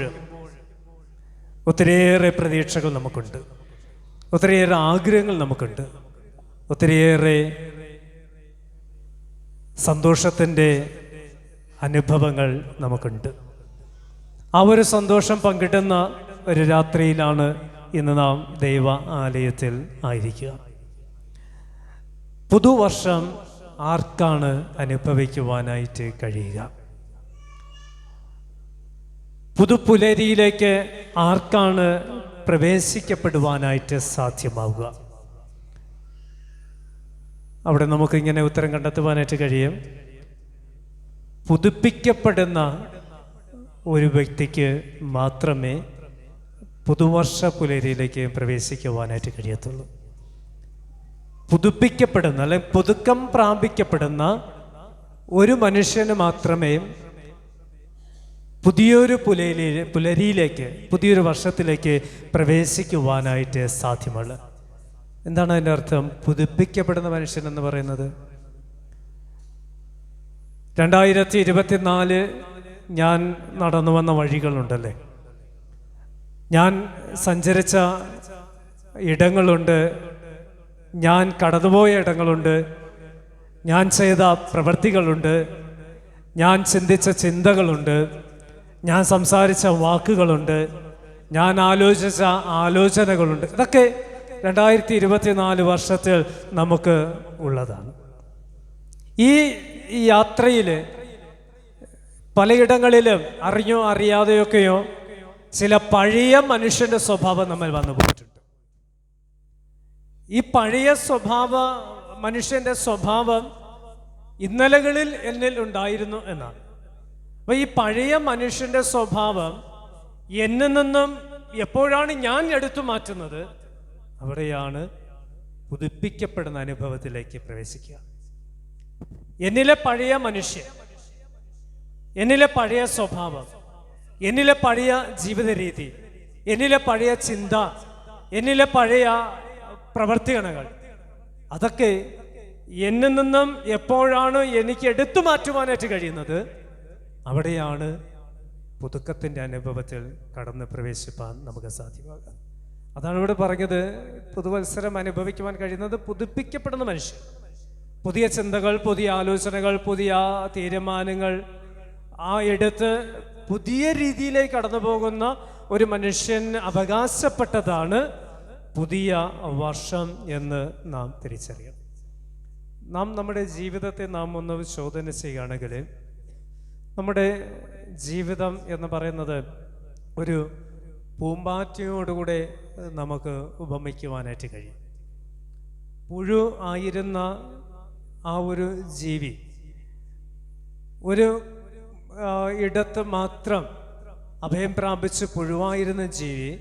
ഒത്തിരിയേറെ പ്രതീക്ഷകൾ നമുക്കുണ്ട്, ഒത്തിരിയേറെ ആഗ്രഹങ്ങൾ നമുക്കുണ്ട്, ഒത്തിരിയേറെ സന്തോഷത്തിൻ്റെ അനുഭവങ്ങൾ നമുക്കുണ്ട്. ആ ഒരു സന്തോഷം പങ്കിടുന്ന ഒരു രാത്രിയിലാണ് ഇന്ന് നാം ദൈവ ആലയത്തിൽ ആയിരിക്കുക. പുതുവർഷം ആർക്കാണ് അനുഭവിക്കുവാനായിട്ട് കഴിയുക? പുതുപുലരിയിലേക്ക് ആർക്കാണ് പ്രവേശിക്കപ്പെടുവാനായിട്ട് സാധ്യമാവുക? അവിടെ നമുക്കിങ്ങനെ ഉത്തരം കണ്ടെത്തുവാനായിട്ട് കഴിയും. പുതുപ്പിക്കപ്പെടുന്ന ഒരു വ്യക്തിക്ക് മാത്രമേ പുതുവർഷ പുലരിയിലേക്ക് പ്രവേശിക്കുവാനായിട്ട് കഴിയത്തുള്ളൂ. പുതുപ്പിക്കപ്പെടുന്ന അല്ലെങ്കിൽ പുതുക്കം പ്രാപിക്കപ്പെടുന്ന ഒരു മനുഷ്യന് മാത്രമേ പുതിയൊരു പുലരിയിലേക്ക്, പുതിയൊരു വർഷത്തിലേക്ക് പ്രവേശിക്കുവാനായിട്ട് സാധ്യമുള്ളൂ. എന്താണ് അതിൻ്റെ അർത്ഥം? പുതുപ്പിക്കപ്പെടുന്ന മനുഷ്യൻ എന്ന് പറയുന്നത് 2024 ഞാൻ നടന്നു വന്ന വഴികളുണ്ടല്ലേ, ഞാൻ സഞ്ചരിച്ച ഇടങ്ങളുണ്ട്, ഞാൻ കടന്നുപോയ ഇടങ്ങളുണ്ട്, ഞാൻ ചെയ്ത പ്രവൃത്തികളുണ്ട്, ഞാൻ ചിന്തിച്ച ചിന്തകളുണ്ട്, ഞാൻ സംസാരിച്ച വാക്കുകളുണ്ട്, ഞാൻ ആലോചിച്ച ആലോചനകളുണ്ട്. ഇതൊക്കെ 2024 വർഷത്തിൽ നമുക്ക് ഉള്ളതാണ്. ഈ യാത്രയിൽ പലയിടങ്ങളിലും അറിഞ്ഞോ അറിയാതെയൊക്കെയോ ചില പഴയ മനുഷ്യൻ്റെ സ്വഭാവം നമ്മൾ വന്നു പോയിട്ടുണ്ട്. ഈ പഴയ മനുഷ്യൻ്റെ സ്വഭാവം ഇന്നലകളിൽ എന്നിൽ ഉണ്ടായിരുന്നു എന്നാണ്. അപ്പോൾ ഈ പഴയ മനുഷ്യൻ്റെ സ്വഭാവം എന്നിൽ നിന്നും എപ്പോഴാണ് ഞാൻ എടുത്തു മാറ്റുന്നത്, അവിടെയാണ് പുതുപ്പിക്കപ്പെടുന്ന അനുഭവത്തിലേക്ക് പ്രവേശിക്കുക. എന്നിലെ പഴയ മനുഷ്യൻ, എന്നിലെ പഴയ സ്വഭാവം, എന്നിലെ പഴയ ജീവിത രീതി, എന്നിലെ പഴയ ചിന്ത, എന്നിലെ പഴയ പ്രവർത്തനങ്ങൾ, അതൊക്കെ എന്നിൽ നിന്നും എപ്പോഴാണ് എനിക്ക് എടുത്തു മാറ്റുവാനായിട്ട് കഴിയുന്നത്, അവിടെയാണ് പുതുക്കത്തിൻ്റെ അനുഭവത്തിൽ കടന്ന് പ്രവേശിപ്പാൻ നമുക്ക് സാധ്യമാകുക. അതാണ് ഇവിടെ പറഞ്ഞത്. പുതുവത്സരം അനുഭവിക്കുവാൻ കഴിയുന്നത് പുതുപ്പിക്കപ്പെടുന്ന മനുഷ്യൻ. പുതിയ ചിന്തകൾ, പുതിയ ആലോചനകൾ, പുതിയ തീരുമാനങ്ങൾ എടുത്ത് പുതിയ രീതിയിലേക്ക് കടന്നു പോകുന്ന ഒരു മനുഷ്യൻ അവകാശപ്പെട്ടതാണ് പുതിയ വർഷം എന്ന് നാം തിരിച്ചറിയണം. നാം നമ്മുടെ ജീവിതത്തെ നാം ഒന്ന് ശോധന ചെയ്യുകയാണെങ്കിൽ, നമ്മുടെ ജീവിതം എന്ന് പറയുന്നത് ഒരു പൂമ്പാറ്റയോടുകൂടെ നമുക്ക് ഉപമിക്കുവാനായിട്ട് കഴിയും. പുഴു ആയിരുന്ന ആ ഒരു ജീവി ഒരു ഇടത്ത് മാത്രം അഭയം പ്രാപിച്ച് പുഴുവായിരുന്ന ജീവി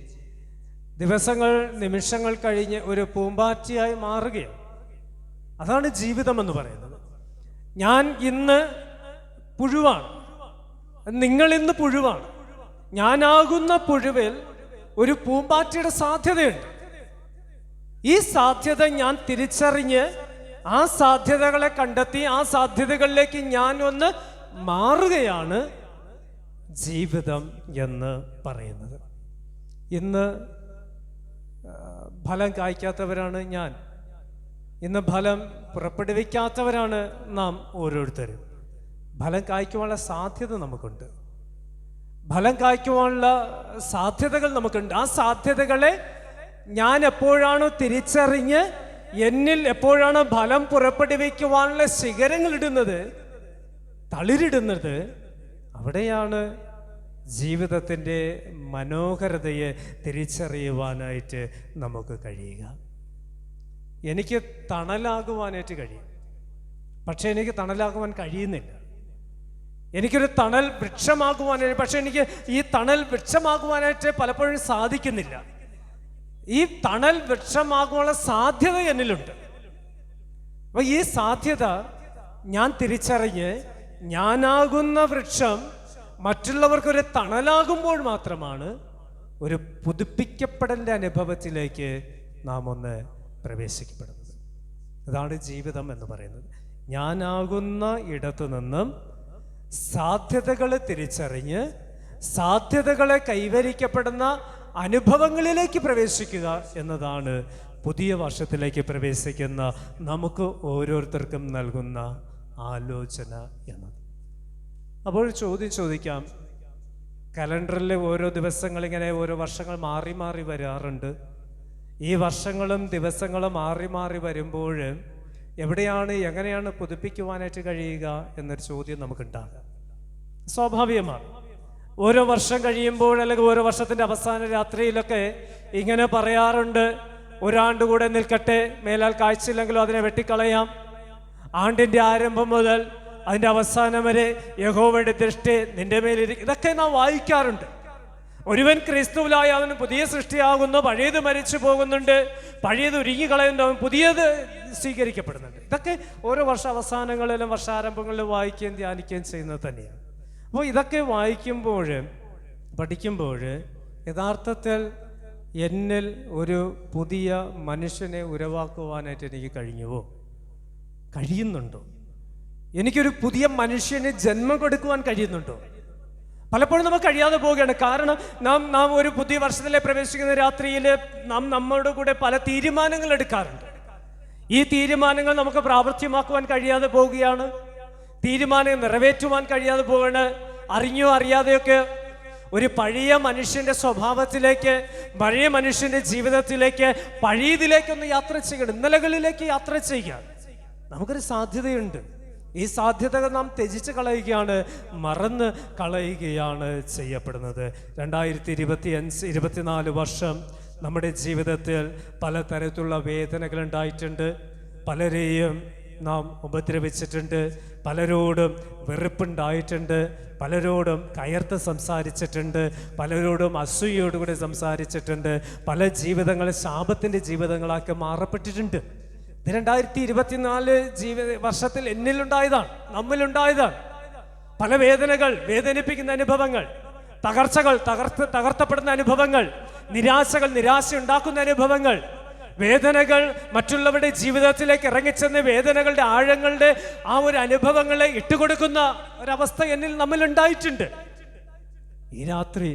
ദിവസങ്ങൾ നിമിഷങ്ങൾ കഴിഞ്ഞ് ഒരു പൂമ്പാറ്റയായി മാറുകയാണ്. അതാണ് ജീവിതം എന്ന് പറയുന്നത്. ഞാൻ ഇന്ന് പുഴുവാണ്, നിങ്ങൾ ഇന്ന് പുഴുവാണ്. ഞാനാകുന്ന പുഴുവിൽ ഒരു പൂമ്പാറ്റയുടെ സാധ്യതയുണ്ട്. ഈ സാധ്യത ഞാൻ തിരിച്ചറിഞ്ഞ് ആ സാധ്യതകളെ കണ്ടെത്തി ആ സാധ്യതകളിലേക്ക് ഞാൻ ഒന്ന് മാറുകയാണ് ജീവിതം എന്ന് പറയുന്നത്. ഇന്ന് ഫലം കായ്ക്കാത്തവരാണ് ഞാൻ, ഇന്ന് ഫലം പുറപ്പെടുവിക്കാത്തവരാണ് നാം ഓരോരുത്തരും. ഫലം കായ്ക്കുവാനുള്ള സാധ്യത നമുക്കുണ്ട്, ഫലം കായ്ക്കുവാനുള്ള സാധ്യതകൾ നമുക്കുണ്ട്. ആ സാധ്യതകളെ ഞാൻ എപ്പോഴാണോ തിരിച്ചറിഞ്ഞ് എന്നിൽ എപ്പോഴാണോ ഫലം പുറപ്പെടുവിക്കുവാനുള്ള ശിഖരങ്ങൾ ഇടുന്നത്, തളിരിടുന്നത്, അവിടെയാണ് ജീവിതത്തിൻ്റെ മനോഹരതയെ തിരിച്ചറിയുവാനായിട്ട് നമുക്ക് കഴിയുക. എനിക്ക് തണലാകുവാനായിട്ട് കഴിയും, പക്ഷെ എനിക്ക് തണലാകുവാൻ കഴിയുന്നില്ല. എനിക്കൊരു തണൽ വൃക്ഷമാകുവാനായിട്ട്, പക്ഷെ എനിക്ക് ഈ തണൽ വൃക്ഷമാകുവാനായിട്ട് പലപ്പോഴും സാധിക്കുന്നില്ല. ഈ തണൽ വൃക്ഷമാകുവാനുള്ള സാധ്യത എന്നിലുണ്ട്. അപ്പൊ ഈ സാധ്യത ഞാൻ തിരിച്ചറിഞ്ഞ് ഞാനാകുന്ന വൃക്ഷം മറ്റുള്ളവർക്കൊരു തണലാകുമ്പോൾ മാത്രമാണ് ഒരു പുതുപ്പിക്കപ്പെടലിൻ്റെ അനുഭവത്തിലേക്ക് നാം ഒന്ന് പ്രവേശിക്കപ്പെടുന്നത്. അതാണ് ജീവിതം എന്ന് പറയുന്നത്. ഞാനാകുന്ന ഇടത്തു നിന്നും സാധ്യതകളെ തിരിച്ചറിഞ്ഞ് സാധ്യതകളെ കൈവരിക്കപ്പെടുന്ന അനുഭവങ്ങളിലേക്ക് പ്രവേശിക്കുക എന്നതാണ് പുതിയ വർഷത്തിലേക്ക് പ്രവേശിക്കുന്ന നമുക്ക് ഓരോരുത്തർക്കും നൽകുന്ന ആലോചന എന്നത്. അപ്പോൾ ചോദ്യം ചോദിക്കാം, കലണ്ടറിലെ ഓരോ ദിവസങ്ങളിങ്ങനെ ഓരോ വർഷങ്ങൾ മാറി മാറി വരാറുണ്ട്. ഈ വർഷങ്ങളും ദിവസങ്ങളും മാറി മാറി വരുമ്പോൾ എവിടെയാണ് എങ്ങനെയാണ് പുതുപ്പിക്കുവാനായിട്ട് കഴിയുക എന്നൊരു ചോദ്യം നമുക്കുണ്ടാകാം. സ്വാഭാവികമാണ്. ഓരോ വർഷം കഴിയുമ്പോൾ അല്ലെങ്കിൽ ഓരോ വർഷത്തിൻ്റെ അവസാന രാത്രിയിലൊക്കെ ഇങ്ങനെ പറയാറുണ്ട്, ഒരാണ്ട് കൂടെ നിൽക്കട്ടെ, മേലാൽ കാഴ്ചയില്ലെങ്കിലും അതിനെ വെട്ടിക്കളയാം. ആണ്ടിൻ്റെ ആരംഭം മുതൽ അതിൻ്റെ അവസാനം വരെ യഹോവയുടെ ദൃഷ്ടി നിന്റെ മേലിരിക്കും. ഇതൊക്കെ നാം വായിക്കാറുണ്ട്. ഒരുവൻ ക്രിസ്തുവിലായ അവന് പുതിയ സൃഷ്ടിയാകുന്നു, പഴയത് മരിച്ചു പോകുന്നുണ്ട്, പഴയത് ഉരുങ്ങിക്കളയുന്നു, അവൻ പുതിയത് സ്വീകരിക്കപ്പെടുന്നുണ്ട്. ഇതൊക്കെ ഓരോ വർഷ അവസാനങ്ങളിലും വർഷാരംഭങ്ങളിലും വായിക്കുകയും ധ്യാനിക്കുകയും ചെയ്യുന്നത് തന്നെയാണ്. അപ്പോൾ ഇതൊക്കെ വായിക്കുമ്പോൾ പഠിക്കുമ്പോൾ യഥാർത്ഥത്തിൽ എന്നിൽ ഒരു പുതിയ മനുഷ്യനെ ഉരുവാക്കുവാനായിട്ട് എനിക്ക് കഴിഞ്ഞുവോ, കഴിയുന്നുണ്ടോ? എനിക്കൊരു പുതിയ മനുഷ്യന് ജന്മം കൊടുക്കുവാൻ കഴിയുന്നുണ്ടോ? പലപ്പോഴും നമുക്ക് കഴിയാതെ പോവുകയാണ്. കാരണം നാം ഒരു പുതിയ വർഷത്തിലെ പ്രവേശിക്കുന്ന രാത്രിയിൽ നാം നമ്മളുടെ കൂടെ പല തീരുമാനങ്ങൾ എടുക്കാറുണ്ട്. ഈ തീരുമാനങ്ങൾ നമുക്ക് പ്രാവർത്തികമാക്കുവാൻ കഴിയാതെ പോവുകയാണ്. തീരുമാനങ്ങൾ നിറവേറ്റുവാൻ കഴിയാതെ പോവുകയാണ്. അറിഞ്ഞോ അറിയാതെയൊക്കെ ഒരു പഴയ മനുഷ്യൻ്റെ സ്വഭാവത്തിലേക്ക്, പഴയ മനുഷ്യൻ്റെ ജീവിതത്തിലേക്ക്, പഴയതിലേക്കൊന്ന് യാത്ര ചെയ്യണം, ഇന്നലകളിലേക്ക് യാത്ര ചെയ്യാൻ നമുക്കൊരു സാധ്യതയുണ്ട്. ഈ സാധ്യതകൾ നാം ത്യജിച്ച് കളയുകയാണ്, മറന്ന് കളയുകയാണ് ചെയ്യപ്പെടുന്നത്. 2024 വർഷം നമ്മുടെ ജീവിതത്തിൽ പലതരത്തിലുള്ള വേദനകൾ ഉണ്ടായിട്ടുണ്ട്. പലരെയും നാം ഉപദ്രവിച്ചിട്ടുണ്ട്, പലരോടും വെറുപ്പുണ്ടായിട്ടുണ്ട്, പലരോടും കയർത്ത് സംസാരിച്ചിട്ടുണ്ട്, പലരോടും അസൂയയോടുകൂടി സംസാരിച്ചിട്ടുണ്ട്. പല ജീവിതങ്ങൾ ശാപത്തിൻ്റെ ജീവിതങ്ങളാക്കി മാറപ്പെട്ടിട്ടുണ്ട്. 2024 വർഷത്തിൽ എന്നിലുണ്ടായതാണ്, നമ്മിലുണ്ടായതാണ്. പല വേദനകൾ, വേദനിപ്പിക്കുന്ന അനുഭവങ്ങൾ, തകർച്ചകൾ, തകർത്തപ്പെടുന്ന അനുഭവങ്ങൾ, നിരാശകൾ, നിരാശ ഉണ്ടാക്കുന്ന അനുഭവങ്ങൾ, വേദനകൾ, മറ്റുള്ളവരുടെ ജീവിതത്തിലേക്ക് ഇറങ്ങിച്ചെന്ന് വേദനകളുടെ ആഴങ്ങളുടെ ആ ഒരു അനുഭവങ്ങളെ ഇട്ടുകൊടുക്കുന്ന ഒരവസ്ഥ എന്നിൽ നമ്മിലുണ്ടായിട്ടുണ്ട്. ഈ രാത്രി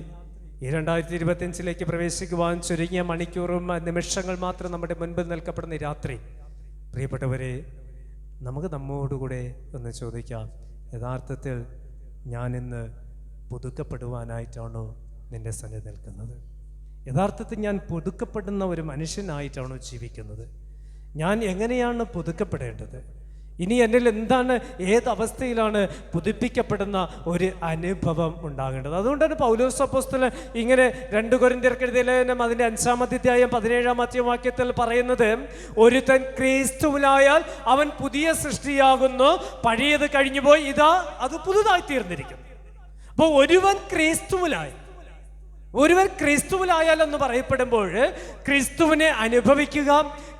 ഈ 2025 പ്രവേശിക്കുവാൻ ചുരുങ്ങിയ മണിക്കൂറും നിമിഷങ്ങൾ മാത്രം നമ്മുടെ മുൻപിൽ നിൽക്കപ്പെടുന്ന ഈ രാത്രി, പ്രിയപ്പെട്ടവരെ, നമുക്ക് നമ്മോടുകൂടെ ഒന്ന് ചോദിക്കാം, യഥാർത്ഥത്തിൽ ഞാനിന്ന് പുതുക്കപ്പെടുവാനായിട്ടാണോ നിന്റെ സന്നിധി നിൽക്കുന്നത്? യഥാർത്ഥത്തിൽ ഞാൻ പുതുക്കപ്പെടുന്ന ഒരു മനുഷ്യനായിട്ടാണോ ജീവിക്കുന്നത്? ഞാൻ എങ്ങനെയാണ് പുതുക്കപ്പെടേണ്ടത്? ഇനി എന്നിൽ എന്താണ്, ഏത് അവസ്ഥയിലാണ് പുതുപ്പിക്കപ്പെടുന്ന ഒരു അനുഭവം ഉണ്ടാകേണ്ടത്? അതുകൊണ്ടാണ് പൗലോസ് അപ്പോസ്തലൻ ഇങ്ങനെ 2 കൊരിന്ത്യർക്ക് എഴുതിയ ലേഖനം അതിൻ്റെ 5-ാം അധ്യായം 17-ാം വാക്യത്തിൽ പറയുന്നത്, ഒരുത്തൻ ക്രിസ്തുവിലായാൽ അവൻ പുതിയ സൃഷ്ടിയാകുന്നു, പഴയത് കഴിഞ്ഞുപോയി, ഇതാ അത് പുതുതായി തീർന്നിരിക്കുന്നു. അപ്പോൾ ഒരുവൻ ക്രിസ്തുവിലായാൽ എന്ന് പറയപ്പെടുമ്പോൾ ക്രിസ്തുവിനെ അനുഭവിക്കുക,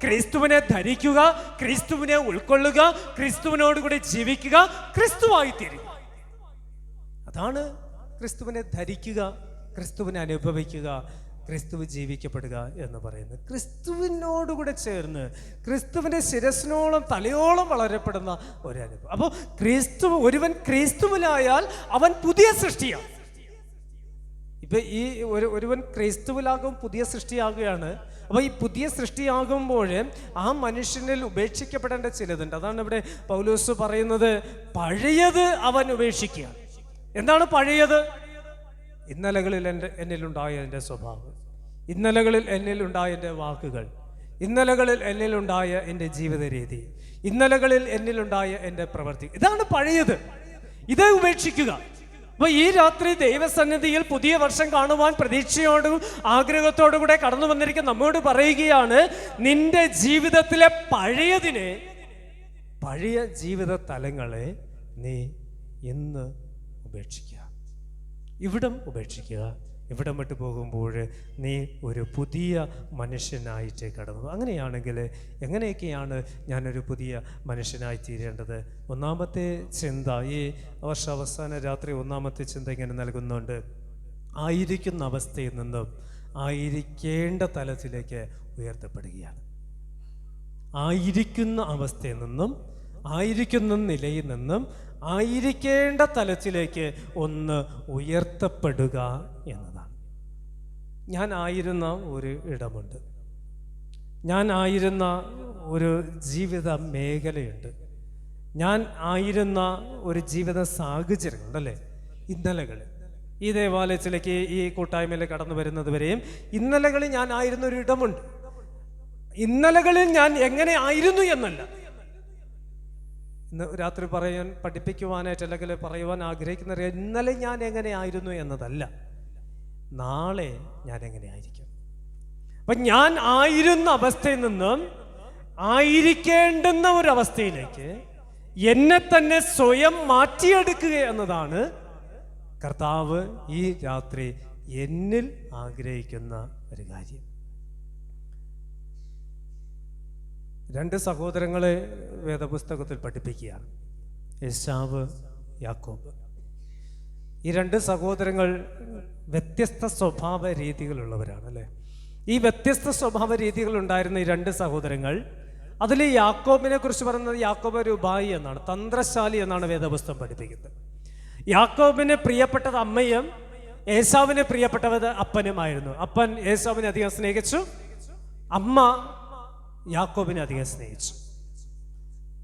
ക്രിസ്തുവിനെ ധരിക്കുക, ക്രിസ്തുവിനെ ഉൾക്കൊള്ളുക, ക്രിസ്തുവിനോടുകൂടി ജീവിക്കുക, ക്രിസ്തുവായി തീരുക. അതാണ് ക്രിസ്തുവിനെ ധരിക്കുക, ക്രിസ്തുവിനെ അനുഭവിക്കുക, ക്രിസ്തുവ് ജീവിക്കപ്പെടുക എന്ന് പറയുന്നത്. ക്രിസ്തുവിനോടുകൂടെ ചേർന്ന് ക്രിസ്തുവിൻ്റെ ശിരസിനോളം തലയോളം വളരപ്പെടുന്ന ഒരു അനുഭവം. അപ്പോൾ ഒരുവൻ ക്രിസ്തുവിലായാൽ അവൻ പുതിയ സൃഷ്ടിയാണ്. ഇപ്പൊ ഈ ഒരുവൻ ക്രിസ്തുവിലാകും പുതിയ സൃഷ്ടിയാകുകയാണ്. അപ്പോൾ ഈ പുതിയ സൃഷ്ടിയാകുമ്പോൾ ആ മനുഷ്യനിൽ ഉപേക്ഷിക്കപ്പെടേണ്ട ചിലതുണ്ട്. അതാണ് ഇവിടെ പൗലോസ് പറയുന്നത്, പഴയത് അവൻ ഉപേക്ഷിക്കുകയാണ്. എന്താണ് പഴയത്? ഇന്നലകളിൽ എന്നിലുണ്ടായ എൻ്റെ സ്വഭാവം, ഇന്നലകളിൽ എന്നിലുണ്ടായ എൻ്റെ വാക്കുകൾ, ഇന്നലകളിൽ എന്നിലുണ്ടായ എൻ്റെ ജീവിത രീതി, ഇന്നലകളിൽ എന്നിലുണ്ടായ എൻ്റെ പ്രവൃത്തി, ഇതാണ് പഴയത്. ഇത് ഉപേക്ഷിക്കുക. അപ്പൊ ഈ രാത്രി ദൈവസന്നിധിയിൽ പുതിയ വർഷം കാണുവാൻ പ്രതീക്ഷയോടും ആഗ്രഹത്തോടു കൂടെ കടന്നു വന്നിരിക്കുന്ന നമ്മോട് പറയുകയാണ്, നിന്റെ ജീവിതത്തിലെ പഴയ ജീവിത തലങ്ങളെ നീ ഇന്ന് ഉപേക്ഷിക്കുക. ഇവിടം ഉപേക്ഷിക്കുക. ഇവിടം വിട്ടു പോകുമ്പോൾ നീ ഒരു പുതിയ മനുഷ്യനായിട്ട് കടന്നു. അങ്ങനെയാണെങ്കിൽ എങ്ങനെയൊക്കെയാണ് ഞാനൊരു പുതിയ മനുഷ്യനായി തീരേണ്ടത്? ഒന്നാമത്തെ ചിന്ത, ഈ വർഷാവസാന രാത്രി ഒന്നാമത്തെ ചിന്ത ഇങ്ങനെ നൽകുന്നുണ്ട്. ആയിരിക്കുന്ന അവസ്ഥയിൽ നിന്നും ആയിരിക്കേണ്ട തലത്തിലേക്ക് ഉയർത്തപ്പെടുകയാണ്. ആയിരിക്കുന്ന അവസ്ഥയിൽ നിന്നും, ആയിരിക്കുന്ന നിലയിൽ നിന്നും ആയിരിക്കേണ്ട തലത്തിലേക്ക് ഒന്ന് ഉയർത്തപ്പെടുക എന്നതാണ്. ഞാൻ ആയിരുന്ന ഒരു ഇടമുണ്ട്, ഞാൻ ആയിരുന്ന ഒരു ജീവിത മേഖലയുണ്ട്, ഞാൻ ആയിരുന്ന ഒരു ജീവിത സാഹചര്യം ഉണ്ടല്ലേ. ഇന്നലകൾ ഈ ദേവാലയത്തിലേക്ക്, ഈ കൂട്ടായ്മയിൽ കടന്നു വരുന്നത് വരെയും ഇന്നലകളിൽ ഞാൻ ആയിരുന്ന ഒരു ഇടമുണ്ട്. ഇന്നലകളിൽ ഞാൻ എങ്ങനെ ആയിരുന്നു എന്നല്ല, ഇന്ന് രാത്രി പഠിപ്പിക്കുവാനായിട്ട് അല്ലെങ്കിൽ പറയുവാൻ ആഗ്രഹിക്കുന്ന ഇന്നലെ ഞാൻ എങ്ങനെയായിരുന്നു എന്നതല്ല, നാളെ ഞാൻ എങ്ങനെയായിരിക്കും. അപ്പം ഞാൻ ആയിരുന്ന അവസ്ഥയിൽ നിന്നും ആയിരിക്കേണ്ടുന്ന ഒരവസ്ഥയിലേക്ക് എന്നെ തന്നെ സ്വയം മാറ്റിയെടുക്കുക എന്നതാണ് കർത്താവ് ഈ രാത്രി എന്നിൽ ആഗ്രഹിക്കുന്ന ഒരു കാര്യം. രണ്ട് സഹോദരങ്ങളെ വേദപുസ്തകത്തിൽ പഠിപ്പിക്കുകയാണ്, ഏശാവ്, യാക്കോബ്. ഈ രണ്ട് സഹോദരങ്ങൾ വ്യത്യസ്ത സ്വഭാവ രീതികളുള്ളവരാണ് അല്ലേ. ഈ വ്യത്യസ്ത സ്വഭാവ രീതികൾ ഉണ്ടായിരുന്ന ഈ രണ്ട് സഹോദരങ്ങൾ, അതിൽ യാക്കോബിനെ കുറിച്ച് പറയുന്നത് യാക്കോബ് ഒരു ഉപായി എന്നാണ്, തന്ത്രശാലി എന്നാണ് വേദപുസ്തകം പഠിപ്പിക്കുന്നത്. യാക്കോബിന് പ്രിയപ്പെട്ടത് അമ്മയും ഏശാവിന് പ്രിയപ്പെട്ടത് അപ്പനുമായിരുന്നു. അപ്പൻ ഏശാവിനെ അധികം സ്നേഹിച്ചു, അമ്മ യാക്കോബിനെ അധികം സ്നേഹിച്ചു.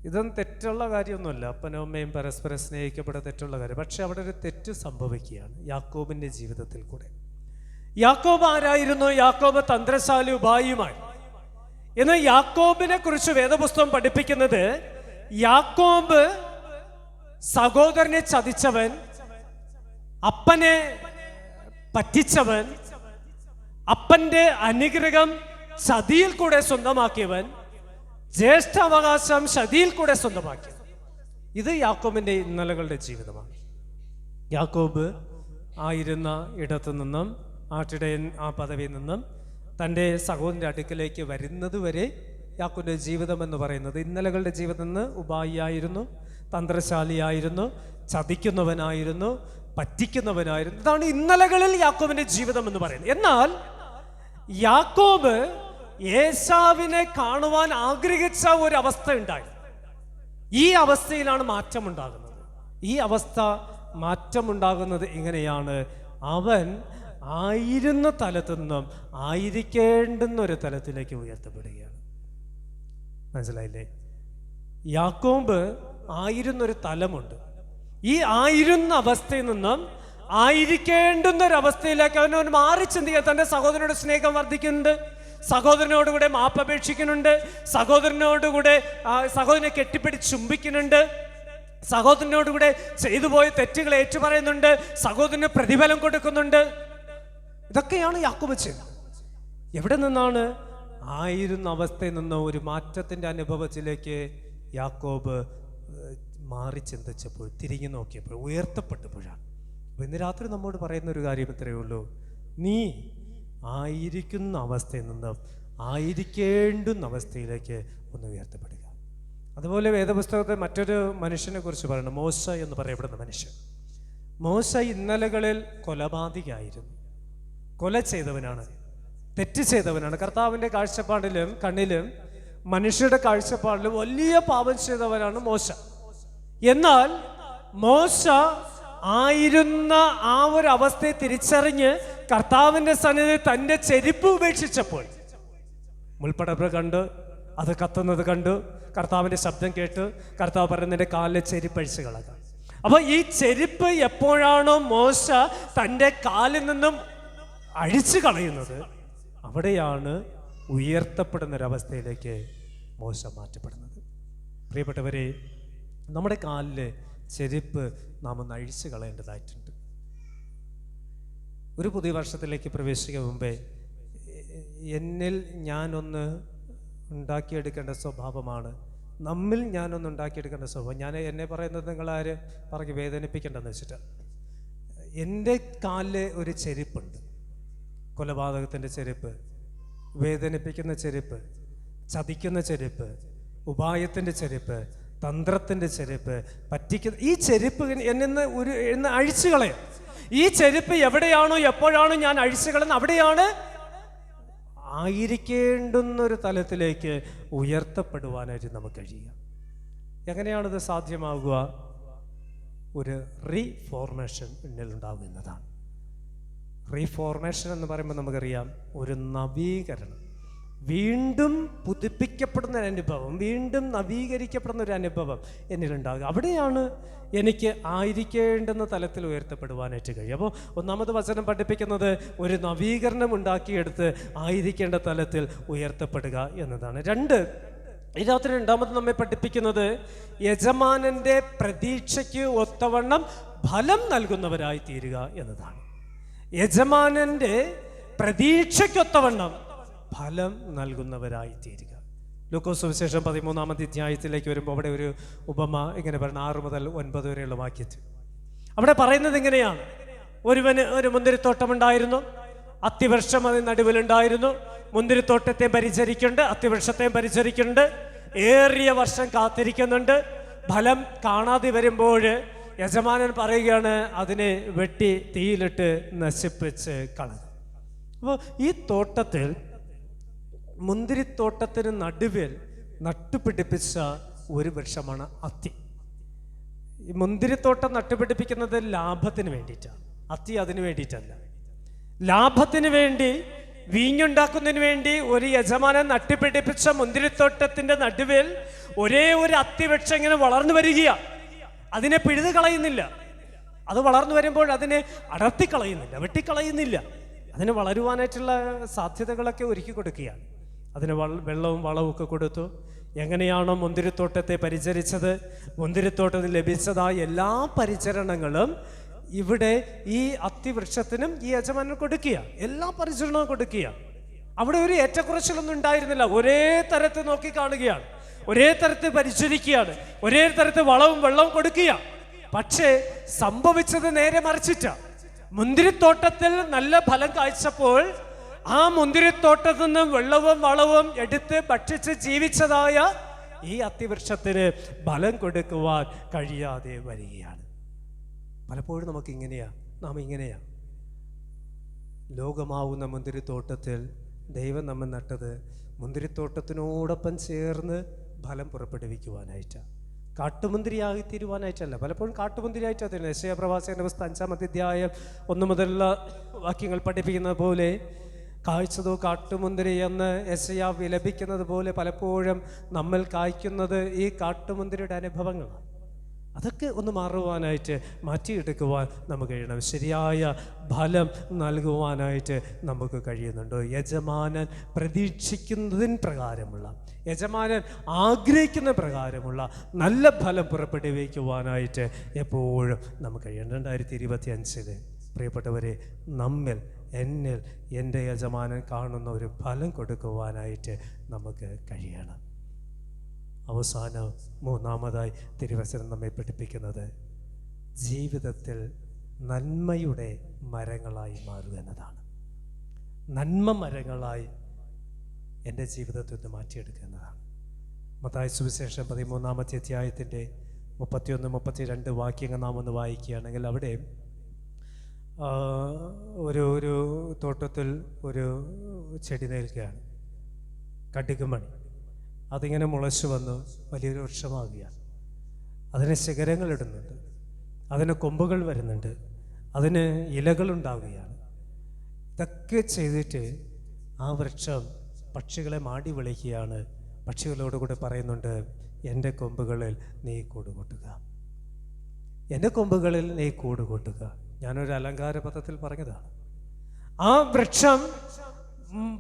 ഇതൊന്നും തെറ്റുള്ള കാര്യമൊന്നുമല്ല, അപ്പനും അമ്മയും പരസ്പരം സ്നേഹിക്കപ്പെടുന്ന തെറ്റുള്ള കാര്യം. പക്ഷെ അവിടെ ഒരു തെറ്റ് സംഭവിക്കുകയാണ് യാക്കോബിൻ്റെ ജീവിതത്തിൽ കൂടെ. യാക്കോബ് ആരായിരുന്നു? യാക്കോബ് തന്ത്രശാലി ഉപായിയുമായി. എന്നാൽ യാക്കോബിനെ കുറിച്ച് വേദപുസ്തകം പഠിപ്പിക്കുന്നത്, യാക്കോബ് സഹോദരനെ ചതിച്ചവൻ, അപ്പനെ പറ്റിച്ചവൻ, അപ്പന്റെ അനുഗ്രഹം ചതിയിൽ കൂടെ സ്വന്തമാക്കിയവൻ, ജ്യേഷ്ഠാവകാശം ചതിയിൽ കൂടെ സ്വന്തമാക്കിയവൻ. ഇത് യാക്കോബിന്റെ ഇന്നലകളുടെ ജീവിതമാണ്. യാക്കോബ് ആയിരുന്ന ഇടത്തു നിന്നും, ആട്ടിടയൻ ആ പദവിയിൽ നിന്നും തൻ്റെ സഹോദരൻ്റെ അടുക്കലേക്ക് വരുന്നത് വരെ യാക്കോബിന്റെ ജീവിതം എന്ന് പറയുന്നത് ഇന്നലകളുടെ ജീവിതം നിന്ന് ഉപായിയായിരുന്നു, തന്ത്രശാലിയായിരുന്നു, ചതിക്കുന്നവനായിരുന്നു, പറ്റിക്കുന്നവനായിരുന്നു. ഇതാണ് ഇന്നലകളിൽ യാക്കോബിന്റെ ജീവിതം എന്ന് പറയുന്നത്. എന്നാൽ യാക്കോബ് ഏശാവിനെ കാണുവാൻ ആഗ്രഹിച്ച ഒരു അവസ്ഥ ഉണ്ടായി. ഈ അവസ്ഥയിലാണ് മാറ്റമുണ്ടാകുന്നത്. ഈ അവസ്ഥ മാറ്റമുണ്ടാകുന്നത് എങ്ങനെയാണ്? അവൻ ആയിരുന്ന തലത്തു നിന്നും ആയിരിക്കേണ്ടുന്ന ഒരു തലത്തിലേക്ക് ഉയർത്തപ്പെടുകയാണ്. മനസ്സിലായില്ലേ? യാക്കോബ് ആയിരുന്നൊരു തലമുണ്ട്. ഈ ആയിരുന്ന അവസ്ഥയിൽ നിന്നും ആയിരിക്കേണ്ടുന്ന ഒരു അവസ്ഥയിലേക്ക് അവൻ മാറി ചിന്തിക്കുക. തൻ്റെ സഹോദരനോട് സ്നേഹം വർദ്ധിക്കുന്നുണ്ട്, സഹോദരനോടുകൂടെ മാപ്പപേക്ഷിക്കുന്നുണ്ട്, സഹോദരനോടുകൂടെ സഹോദരനെ കെട്ടിപ്പിടിച്ച് ചുംബിക്കുന്നുണ്ട്, സഹോദരനോടുകൂടെ ചെയ്തു പോയ തെറ്റുകൾ ഏറ്റുപറയുന്നുണ്ട്, സഹോദരന് പ്രതിഫലം കൊടുക്കുന്നുണ്ട്. ഇതൊക്കെയാണ് യാക്കോബ് ചെയ്യുന്നത്. എവിടെ നിന്നാണ്? ആയിരുന്ന അവസ്ഥയിൽ നിന്ന് ഒരു മാറ്റത്തിൻ്റെ അനുഭവത്തിലേക്ക് യാക്കോബ് മാറി ചിന്തിച്ചപ്പോൾ, തിരിഞ്ഞു നോക്കിയപ്പോൾ, അപ്പോൾ ഇന്ന് രാത്രി നമ്മോട് പറയുന്ന ഒരു കാര്യം ഇത്രയേ ഉള്ളൂ, നീ ആയിരിക്കുന്ന അവസ്ഥയിൽ നിന്ന് ആയിരിക്കേണ്ടുന്ന അവസ്ഥയിലേക്ക് ഒന്ന് ഉയർത്തപ്പെടുക. അതുപോലെ വേദപുസ്തകത്തെ മറ്റൊരു മനുഷ്യനെ കുറിച്ച് പറയണം, മോശ എന്ന് പറയപ്പെടുന്ന മനുഷ്യൻ. മോശ ഇന്നലകളിൽ കൊലപാതകയായിരുന്നു, കൊല ചെയ്തവനാണ്, തെറ്റ് ചെയ്തവനാണ്. കർത്താവിൻ്റെ കാഴ്ചപ്പാടിലും കണ്ണിലും മനുഷ്യരുടെ കാഴ്ചപ്പാടിലും വലിയ പാപം ചെയ്തവനാണ് മോശ. എന്നാൽ മോശ ആയിരുന്ന ആ ഒരു അവസ്ഥയെ തിരിച്ചറിഞ്ഞ് കർത്താവിൻ്റെ സന്നിധിയിൽ തൻ്റെ ചെരുപ്പ് ഉപേക്ഷിച്ചപ്പോൾ മുൾപ്പടപ്പ് കണ്ട് അത് കത്തുന്നത് കണ്ടു, കർത്താവിൻ്റെ ശബ്ദം കേട്ട് കർത്താവ് പറയുന്നതിൻ്റെ കാലിലെ ചെരുപ്പ് അഴിച്ച് കളക. അപ്പോൾ ഈ ചെരുപ്പ് എപ്പോഴാണോ മോശ തൻ്റെ കാലിൽ നിന്നും അഴിച്ചു കളയുന്നത്, അവിടെയാണ് ഉയർത്തപ്പെടുന്നൊരവസ്ഥയിലേക്ക് മോശ മാറ്റപ്പെടുന്നത്. പ്രിയപ്പെട്ടവരെ, നമ്മുടെ കാലിൽ ചെരുപ്പ് നാം ഒന്ന് അഴിച്ചു കളയേണ്ടതായിട്ടുണ്ട്. ഒരു പുതിയ വർഷത്തിലേക്ക് പ്രവേശിക്കുന്ന മുമ്പേ എന്നിൽ ഞാനൊന്ന് ഉണ്ടാക്കിയെടുക്കേണ്ട സ്വഭാവമാണ്, നമ്മിൽ ഞാനൊന്ന് ഉണ്ടാക്കിയെടുക്കേണ്ട സ്വഭാവം. ഞാൻ എന്നെ പറയുന്നത് നിങ്ങളാര് പറഞ്ഞ് വേദനിപ്പിക്കേണ്ടെന്ന് വെച്ചിട്ട്, എൻ്റെ കാലിൽ ഒരു ചെരുപ്പുണ്ട്. കൊലപാതകത്തിൻ്റെ ചെരുപ്പ്, വേദനിപ്പിക്കുന്ന ചെരുപ്പ്, ചതിക്കുന്ന ചെരുപ്പ്, ഉപായത്തിൻ്റെ ചെരുപ്പ്, തന്ത്രത്തിൻ്റെ ചെരുപ്പ്, പറ്റിക്കുന്ന ഈ ചെരുപ്പ് എന്നെ അഴിച്ചു കളയാം. ഈ ചെരുപ്പ് എവിടെയാണോ എപ്പോഴാണോ ഞാൻ അഴിച്ചു കളയുന്നത്, അവിടെയാണ് ആയിരിക്കേണ്ടുന്നൊരു തലത്തിലേക്ക് ഉയർത്തപ്പെടുവാനായിട്ട് നമുക്ക് കഴിയുക. എങ്ങനെയാണിത് സാധ്യമാകുക? ഒരു റീഫോർമേഷൻ എന്നിലുണ്ടാകും എന്നതാണ്. റീഫോർമേഷൻ എന്ന് പറയുമ്പോൾ നമുക്കറിയാം, ഒരു നവീകരണം, വീണ്ടും പുതുപ്പിക്കപ്പെടുന്ന ഒരു അനുഭവം, വീണ്ടും നവീകരിക്കപ്പെടുന്ന ഒരു അനുഭവം എന്നിലുണ്ടാകുക. അവിടെയാണ് എനിക്ക് ആയിരിക്കേണ്ടുന്ന തലത്തിൽ ഉയർത്തപ്പെടുവാനായിട്ട് കഴിയും. അപ്പോൾ ഒന്നാമത് വചനം പഠിപ്പിക്കുന്നത് ഒരു നവീകരണം ഉണ്ടാക്കിയെടുത്ത് ആയിരിക്കേണ്ട തലത്തിൽ ഉയർത്തപ്പെടുക എന്നതാണ്. ഇതിനകത്ത് രണ്ടാമത് നമ്മെ പഠിപ്പിക്കുന്നത് യജമാനൻ്റെ പ്രതീക്ഷയ്ക്ക് ഒത്തവണ്ണം ഫലം നൽകുന്നവരായി തീരുക എന്നതാണ്. യജമാനൻ്റെ പ്രതീക്ഷയ്ക്കൊത്തവണ്ണം ഫലം നൽകുന്നവരായി തീരുക. ലൂക്കോസ് സുവിശേഷം 13-ാം അധ്യായത്തിലേക്ക് വരുമ്പോൾ അവിടെ ഒരു ഉപമ ഇങ്ങനെ പറയുന്നത്, 6 മുതൽ 9 വരെയുള്ള വാക്യത്തിൽ അവിടെ പറയുന്നത് ഇങ്ങനെയാണ്. ഒരുവന് ഒരു മുന്തിരിത്തോട്ടമുണ്ടായിരുന്നു, അത്തിവൃക്ഷം അതിന് നടുവിലുണ്ടായിരുന്നു. മുന്തിരിത്തോട്ടത്തെ പരിചരിക്കുന്നുണ്ട്, അത്തിവൃക്ഷത്തെയും പരിചരിക്കുന്നുണ്ട്, ഏറിയ വർഷം കാത്തിരിക്കുന്നുണ്ട്. ഫലം കാണാതെ വരുമ്പോൾ യജമാനൻ പറയുകയാണ്, അതിനെ വെട്ടി തീയിലിട്ട് നശിപ്പിച്ച് കളഞ്ഞു. അപ്പോൾ ഈ തോട്ടത്തിൽ, മുന്തിരിത്തോട്ടത്തിന് നടുവിൽ നട്ടുപിടിപ്പിച്ച ഒരു വൃക്ഷമാണ് അത്തി. ഈ മുന്തിരിത്തോട്ടം നട്ടുപിടിപ്പിക്കുന്നത് ലാഭത്തിന് വേണ്ടിയിട്ടാണ്, അത്തി അതിന് വേണ്ടിയിട്ടല്ല. ലാഭത്തിന് വേണ്ടി, വീഞ്ഞുണ്ടാക്കുന്നതിന് വേണ്ടി ഒരു യജമാനൻ നട്ടുപിടിപ്പിച്ച മുന്തിരിത്തോട്ടത്തിന്റെ നടുവിൽ ഒരേ ഒരു അത്തിവൃക്ഷം ഇങ്ങനെ വളർന്നു വരികയാണ്. അതിനെ പിഴുത് കളയുന്നില്ല, അത് വളർന്നു വരുമ്പോൾ അതിനെ അടർത്തിക്കളയുന്നില്ല, വെട്ടിക്കളയുന്നില്ല. അതിന് വളരുവാനായിട്ടുള്ള സാധ്യതകളൊക്കെ ഒരുക്കി കൊടുക്കുകയാണ്. അതിന് വെള്ളവും വളവും ഒക്കെ കൊടുത്തു. എങ്ങനെയാണോ മുന്തിരിത്തോട്ടത്തെ പരിചരിച്ചത്, മുന്തിരിത്തോട്ടത്തിൽ ലഭിച്ചതായ എല്ലാ പരിചരണങ്ങളും ഇവിടെ ഈ അത്തിവൃക്ഷത്തിനും ഈ യജമാനൻ കൊടുക്കുക, എല്ലാ പരിചരണവും കൊടുക്കുക. അവിടെ ഒരു ഏറ്റക്കുറച്ചിലൊന്നും ഉണ്ടായിരുന്നില്ല. ഒരേ തരത്തിൽ നോക്കി കാണുകയാണ്, ഒരേ തരത്തിൽ പരിചരിക്കുകയാണ്, ഒരേ തരത്തിൽ വളവും വെള്ളവും കൊടുക്കുക. പക്ഷേ സംഭവിച്ചത് നേരെ മറിച്ചിട്ട. മുന്തിരിത്തോട്ടത്തിൽ നല്ല ഫലം കാഴ്ചപ്പോൾ ആ മുന്തിരിത്തോട്ടത്തിൽ നിന്നും വെള്ളവും വളവും എടുത്ത് ഭക്ഷിച്ച് ജീവിച്ചതായ ഈ അത്തിവൃക്ഷത്തിന് ഫലം കൊടുക്കുവാൻ കഴിയാതെ വരികയാണ്. പലപ്പോഴും നാം ഇങ്ങനെയാ ലോകമാവുന്ന മുന്തിരിത്തോട്ടത്തിൽ ദൈവം നമ്മെ നട്ടത് മുന്തിരിത്തോട്ടത്തിനോടൊപ്പം ചേർന്ന് ഫലം പുറപ്പെടുവിക്കുവാനായിട്ടാണ്, കാട്ടുമുന്തിരിയായി തീരുവാനായിട്ടല്ല. പലപ്പോഴും കാട്ടുമുന്തിരിയായിട്ടാണ് തീരുന്നത്. യെശയ്യാ പ്രവാചകന്റെ പുസ്തകം 5-ാം അധ്യായം 1 മുതലുള്ള വാക്യങ്ങൾ പഠിപ്പിക്കുന്നത് പോലെ, കായ്ച്ചതോ കാട്ടുമുന്തിരി എന്ന് യെശയ്യാ വിലപിക്കുന്നത് പോലെ പലപ്പോഴും നമ്മൾ കായ്ക്കുന്നത് ഈ കാട്ടുമുന്തിരിയുടെ അനുഭവങ്ങളാണ്. അതൊക്കെ ഒന്ന് മാറുവാനായിട്ട്, മാറ്റിയെടുക്കുവാൻ നമുക്ക് കഴിയണം. ശരിയായ ഫലം നൽകുവാനായിട്ട് നമുക്ക് കഴിയുന്നുണ്ടോ? യജമാനൻ പ്രതീക്ഷിക്കുന്നതിന് പ്രകാരമുള്ള, യജമാനൻ ആഗ്രഹിക്കുന്ന പ്രകാരമുള്ള നല്ല ഫലം പുറപ്പെടുവിക്കുവാനായിട്ട് എപ്പോഴും നമുക്ക് കഴിയണം. 2025 പ്രിയപ്പെട്ടവരെ, എന്നിൽ എൻ്റെ യജമാനൻ കാണുന്ന ഒരു ഫലം കൊടുക്കുവാനായിട്ട് നമുക്ക് കഴിയണം. അവസാനം 3-ാമതായി തിരുവചനം നമ്മെ പഠിപ്പിക്കുന്നത് ജീവിതത്തിൽ നന്മയുടെ മരങ്ങളായി മാറുക എന്നതാണ്. നന്മ മരങ്ങളായി എൻ്റെ ജീവിതത്തിൽ നിന്ന് മാറ്റിയെടുക്കുക എന്നതാണ്. മത്തായി സുവിശേഷം 13-ാമത്തെ അധ്യായത്തിൻ്റെ 31-32 വാക്യങ്ങൾ നാം ഒന്ന് വായിക്കുകയാണെങ്കിൽ അവിടെ ഒരു തോട്ടത്തിൽ ഒരു ചെടി നിൽക്കുകയാണ്, കടുകുമണി. അതിങ്ങനെ മുളച്ചു വന്ന് വലിയൊരു വൃക്ഷമാകുകയാണ്. അതിന് ശിഖരങ്ങളിടുന്നുണ്ട്, അതിന് കൊമ്പുകൾ വരുന്നുണ്ട്, അതിന് ഇലകളുണ്ടാവുകയാണ്. ഇതൊക്കെ ചെയ്തിട്ട് ആ വൃക്ഷം പക്ഷികളെ മാടി വിളിക്കുകയാണ്. പക്ഷികളോടുകൂടെ പറയുന്നുണ്ട്, എൻ്റെ കൊമ്പുകളിൽ നീ കൂടുകൂട്ടുക, എൻ്റെ കൊമ്പുകളിൽ നീ കൂടുകൂട്ടുക. ഞാനൊരു അലങ്കാര പദത്തിൽ പറഞ്ഞതാണ്. ആ വൃക്ഷം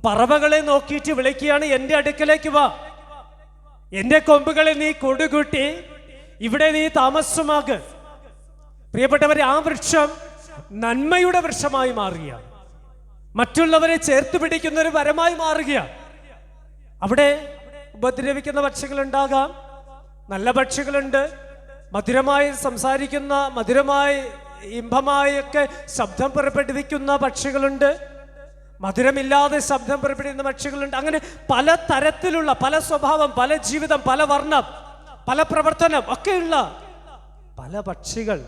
പറവകളെ നോക്കിയിട്ട് വിളിക്കുകയാണ്, എൻ്റെ അടുക്കലേക്ക് വാ, എൻ്റെ കൊമ്പുകളിൽ നീ കൂടുകൂട്ടി ഇവിടെ നീ താമസമാക്. പ്രിയപ്പെട്ടവരെ, ആ വൃക്ഷം നന്മയുടെ വൃക്ഷമായി മാറുകയാണ്. മറ്റുള്ളവരെ ചേർത്ത് പിടിക്കുന്ന ഒരു മരമായി മാറുകയാണ്. അവിടെ ഉപദ്രവിക്കുന്ന പക്ഷികളുണ്ടാകാം, നല്ല പക്ഷികളുണ്ട്, മധുരമായി സംസാരിക്കുന്ന, മധുരമായി ഇമ്പമായൊക്കെ ശബ്ദം പുറപ്പെടുവിക്കുന്ന പക്ഷികളുണ്ട്, മധുരമില്ലാതെ ശബ്ദം പുറപ്പെടുവിക്കുന്ന പക്ഷികളുണ്ട്. അങ്ങനെ പല തരത്തിലുള്ള, പല സ്വഭാവം, പല ജീവിതം, പല വർണ്ണം, പല പ്രവർത്തനം ഒക്കെയുള്ള പല പക്ഷികൾ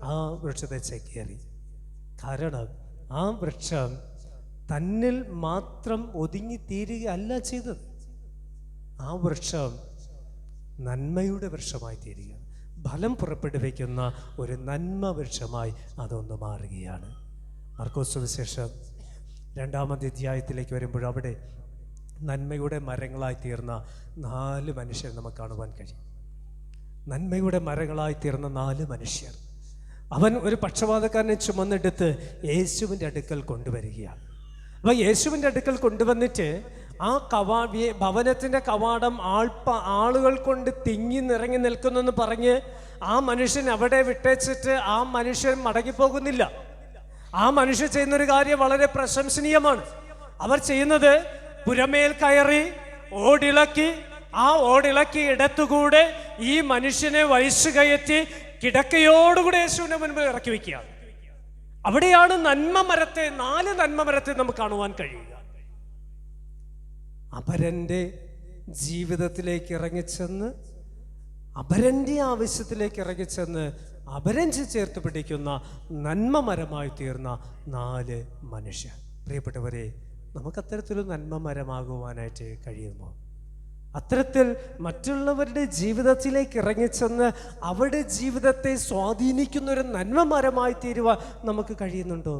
ആ വൃക്ഷത്തെ ചേക്കേറി. കാരണം ആ വൃക്ഷം തന്നിൽ മാത്രം ഒതുങ്ങിത്തീരുകയല്ല ചെയ്തത്. ആ വൃക്ഷം നന്മയുടെ വൃക്ഷമായി തീരുകയാണ്. ഫലം പുറപ്പെടുവിക്കുന്ന ഒരു നന്മ വൃക്ഷമായി അതൊന്ന് മാറുകയാണ്. മാർക്കോസ് സുവിശേഷം 2-ാമത്തെ അധ്യായത്തിലേക്ക് വരുമ്പോൾ അവിടെ നന്മയുടെ മരങ്ങളായി തീർന്ന 4 മനുഷ്യർ നമുക്ക് കാണുവാൻ കഴിയും. നന്മയുടെ മരങ്ങളായി തീർന്ന 4 മനുഷ്യർ. അവൻ ഒരു പക്ഷപാതക്കാരനെ ചുമന്നെടുത്ത് യേശുവിൻ്റെ അടുക്കൽ കൊണ്ടുവരികയാണ്. അപ്പോൾ യേശുവിൻ്റെ അടുക്കൽ കൊണ്ടുവന്നിട്ട് ആ ഭവനത്തിൻ്റെ കവാടം ആളുകൾ കൊണ്ട് തിങ്ങി നിറങ്ങി നിൽക്കുന്നെന്ന് പറഞ്ഞ് ആ മനുഷ്യൻ അവിടെ വിട്ടേച്ചിട്ട് ആ മനുഷ്യൻ മടങ്ങിപ്പോകുന്നില്ല. ആ മനുഷ്യൻ ചെയ്യുന്നൊരു കാര്യം വളരെ പ്രശംസനീയമാണ്. അവർ ചെയ്യുന്നത് പുരമേൽ കയറി ഓടിളക്കി, ആ ഓടിളക്കി ഇടത്തുകൂടെ ഈ മനുഷ്യനെ വലിച്ചു കയറ്റി കിടക്കയോടുകൂടെ യേശുവിന്റെ മുൻപിൽ ഇറക്കി വയ്ക്കുകയാണ്. അവിടെയാണ് നന്മ മരത്തെ, 4 നന്മ മരത്തെ നമുക്ക് കാണുവാൻ കഴിയുക. അപരൻ്റെ ജീവിതത്തിലേക്ക് ഇറങ്ങിച്ചെന്ന്, അപരൻ്റെ ആവശ്യത്തിലേക്ക് ഇറങ്ങിച്ചെന്ന് അപരൻ ചേർത്ത് പിടിക്കുന്ന നന്മ മരമായി തീർന്ന 4 മനുഷ്യർ. പ്രിയപ്പെട്ടവരെ, നമുക്ക് അത്തരത്തിലൊരു നന്മ മരമാകുവാനായിട്ട് കഴിയുമോ? അത്തരത്തിൽ മറ്റുള്ളവരുടെ ജീവിതത്തിലേക്ക് ഇറങ്ങിച്ചെന്ന് അവരുടെ ജീവിതത്തെ സ്വാധീനിക്കുന്ന ഒരു നന്മ മരമായി തീരുവാൻ നമുക്ക് കഴിയുന്നുണ്ടോ?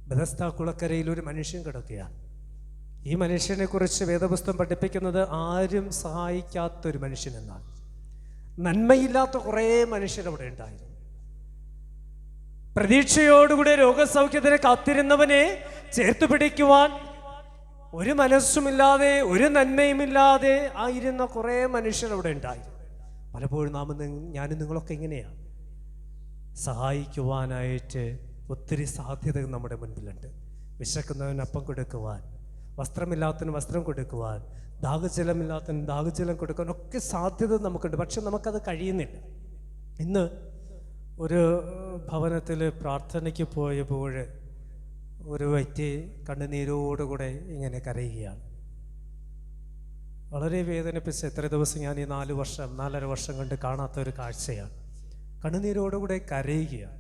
ബെഥസ്ദാ കുളക്കരയിൽ ഒരു മനുഷ്യൻ കിടക്കുകയാണ്. ഈ മനുഷ്യനെ കുറിച്ച് വേദപുസ്തകം പഠിപ്പിക്കുന്നത് ആരും സഹായിക്കാത്തൊരു മനുഷ്യൻ എന്നാണ്. നന്മയില്ലാത്ത കുറേ മനുഷ്യരവിടെ ഉണ്ടായിരുന്നു. പ്രതീക്ഷയോടുകൂടി രോഗസൗഖ്യത്തിന് കാത്തിരുന്നവനെ ചേർത്ത് പിടിക്കുവാൻ ഒരു മനസ്സുമില്ലാതെ, ഒരു നന്മയുമില്ലാതെ ആയിരുന്ന കുറേ മനുഷ്യരവിടെ ഉണ്ടായിരുന്നു. പലപ്പോഴും ഞാനും നിങ്ങളൊക്കെ ഇങ്ങനെയാണ്. സഹായിക്കുവാനായിട്ട് ഒത്തിരി സാധ്യതകൾ നമ്മുടെ മുൻപിലുണ്ട്. വിശക്കുന്നവന് അപ്പം കൊടുക്കുവാൻ, വസ്ത്രമില്ലാത്തതിന് വസ്ത്രം കൊടുക്കുവാൻ, ദാഹജലമില്ലാത്തതിന് ദാഹജലം കൊടുക്കാൻ ഒക്കെ സാധ്യത നമുക്കുണ്ട്. പക്ഷെ നമുക്കത് കഴിയുന്നില്ല. ഇന്ന് ഒരു ഭവനത്തിൽ പ്രാർത്ഥനയ്ക്ക് പോയപ്പോൾ ഒരു വ്യക്തി കണ്ണുനീരോടുകൂടെ ഇങ്ങനെ കരയുകയാണ്. വളരെ വേദനിപ്പിച്ച് എത്ര ദിവസം ഞാൻ ഈ 4.5 വർഷം കൊണ്ട് കാണാത്ത ഒരു കാഴ്ചയാണ്. കണ്ണുനീരോടുകൂടെ കരയുകയാണ്.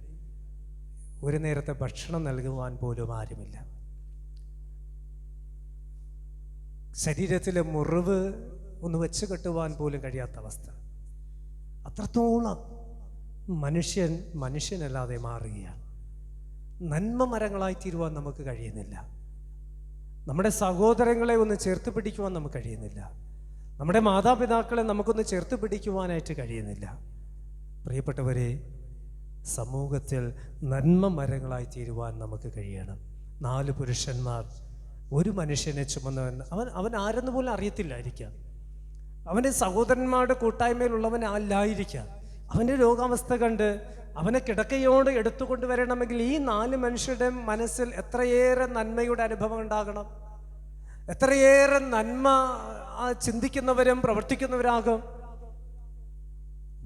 ഒരു നേരത്തെ ഭക്ഷണം നൽകുവാൻ പോലും ആരുമില്ല. ശരീരത്തിലെ മുറിവ് ഒന്ന് വെച്ച് കെട്ടുവാൻ പോലും കഴിയാത്ത അവസ്ഥ. അത്രത്തോളം മനുഷ്യനല്ലാതെ മാറുകയാണ്. നന്മ മരങ്ങളായി തീരുവാൻ നമുക്ക് കഴിയുന്നില്ല. നമ്മുടെ സഹോദരങ്ങളെ ഒന്ന് ചേർത്ത് പിടിക്കുവാൻ നമുക്ക് കഴിയുന്നില്ല. നമ്മുടെ മാതാപിതാക്കളെ നമുക്കൊന്ന് ചേർത്ത് പിടിക്കുവാനായിട്ട് കഴിയുന്നില്ല. പ്രിയപ്പെട്ടവരെ, സമൂഹത്തിൽ നന്മ മരങ്ങളായി തീരുവാൻ നമുക്ക് കഴിയണം. 4 പുരുഷന്മാർ ഒരു മനുഷ്യനെ ചുമന്നവൻ. അവൻ ആരെന്ന് പോലും അറിയത്തില്ലായിരിക്കാം. അവൻ്റെ സഹോദരന്മാരുടെ കൂട്ടായ്മയിലുള്ളവൻ അല്ലായിരിക്കാം. അവൻ്റെ രോഗാവസ്ഥ കണ്ട് അവനെ കിടക്കയോട് എടുത്തുകൊണ്ട് വരണമെങ്കിൽ ഈ 4 മനുഷ്യരുടെ മനസ്സിൽ എത്രയേറെ നന്മയുടെ അനുഭവം ഉണ്ടാകണം, എത്രയേറെ നന്മ ചിന്തിക്കുന്നവരും പ്രവർത്തിക്കുന്നവരാകും.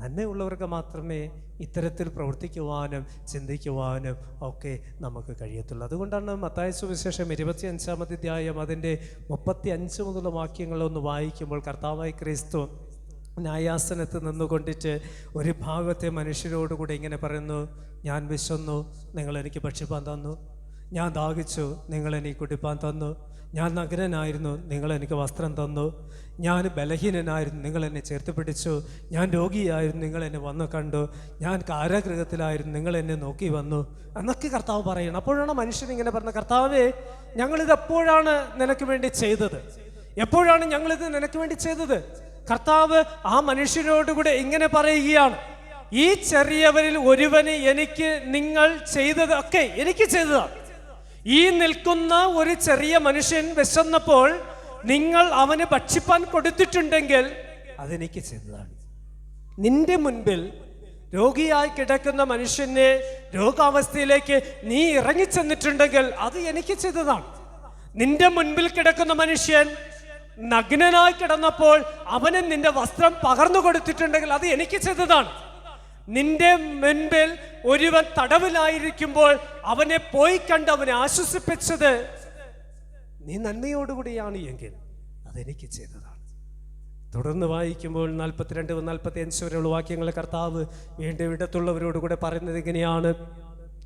നന്മയുള്ളവർക്ക് മാത്രമേ ഇത്തരത്തിൽ പ്രവർത്തിക്കുവാനും ചിന്തിക്കുവാനും ഒക്കെ നമുക്ക് കഴിയത്തുള്ളൂ. അതുകൊണ്ടാണ് മത്തായി സുവിശേഷം 25-ാം അധ്യായം അതിൻ്റെ 35 മുതലുള്ള വാക്യങ്ങളൊന്ന് വായിക്കുമ്പോൾ കർത്താവായ ക്രിസ്തു ന്യായാസനത്ത് നിന്നുകൊണ്ടിട്ട് ഒരു ഭാഗത്തെ മനുഷ്യരോടുകൂടെ ഇങ്ങനെ പറയുന്നു, ഞാൻ വിശന്നു, നിങ്ങളെനിക്ക് ഭക്ഷിപ്പാൻ തന്നു. ഞാൻ ദാഹിച്ചു, നിങ്ങളെനിക്ക് കുടിപ്പാൻ തന്നു. ഞാൻ നഗ്നനായിരുന്നു, നിങ്ങളെനിക്ക് വസ്ത്രം തന്നു. ഞാൻ ബലഹീനനായിരുന്നു, നിങ്ങളെന്നെ ചേർത്ത് പിടിച്ചു. ഞാൻ രോഗിയായിരുന്നു, നിങ്ങളെന്നെ വന്നു കണ്ടു. ഞാൻ കാരാഗൃഹത്തിലായിരുന്നു, നിങ്ങളെന്നെ നോക്കി വന്നു എന്നൊക്കെ കർത്താവ് പറയണം. അപ്പോഴാണ് മനുഷ്യൻ ഇങ്ങനെ പറഞ്ഞത്, കർത്താവേ, ഞങ്ങളിത് എപ്പോഴാണ് നിനക്ക് വേണ്ടി ചെയ്തത്? എപ്പോഴാണ് ഞങ്ങളിത് നിനക്ക് വേണ്ടി ചെയ്തത്? കർത്താവ് ആ മനുഷ്യരോടുകൂടെ ഇങ്ങനെ പറയുകയാണ്, ഈ ചെറിയവരിൽ ഒരുവന് എനിക്ക് നിങ്ങൾ ചെയ്തതൊക്കെ എനിക്ക് ചെയ്തതാണ്. ഈ നിൽക്കുന്ന ഒരു ചെറിയ മനുഷ്യൻ വിശന്നപ്പോൾ നിങ്ങൾ അവന് ഭക്ഷിപ്പാൻ കൊടുത്തിട്ടുണ്ടെങ്കിൽ അതെനിക്ക് ചെയ്തതാണ്. നിന്റെ മുൻപിൽ രോഗിയായി കിടക്കുന്ന മനുഷ്യനെ രോഗാവസ്ഥയിലേക്ക് നീ ഇറങ്ങിച്ചെന്നിട്ടുണ്ടെങ്കിൽ അത് എനിക്ക് ചെയ്തതാണ്. നിന്റെ മുൻപിൽ കിടക്കുന്ന മനുഷ്യൻ നഗ്നനായി കിടന്നപ്പോൾ അവന് നിന്റെ വസ്ത്രം പകർന്നു കൊടുത്തിട്ടുണ്ടെങ്കിൽ അത് എനിക്ക് ചെയ്തതാണ്. നിന്റെ മുൻപിൽ ഒരുവൻ തടവിലായിരിക്കുമ്പോൾ അവനെ പോയി കണ്ട് അവനെ ആശ്വസിപ്പിച്ചത് നീ നന്മയോടുകൂടിയാണ് എങ്കിൽ അതെനിക്ക് ചെയ്തതാണ്. തുടർന്ന് വായിക്കുമ്പോൾ 42-45 വരെയുള്ള വാക്യങ്ങൾ കർത്താവ് വീണ്ടും ഇടത്തുള്ളവരോടുകൂടെ പറയുന്നത് ഇങ്ങനെയാണ്,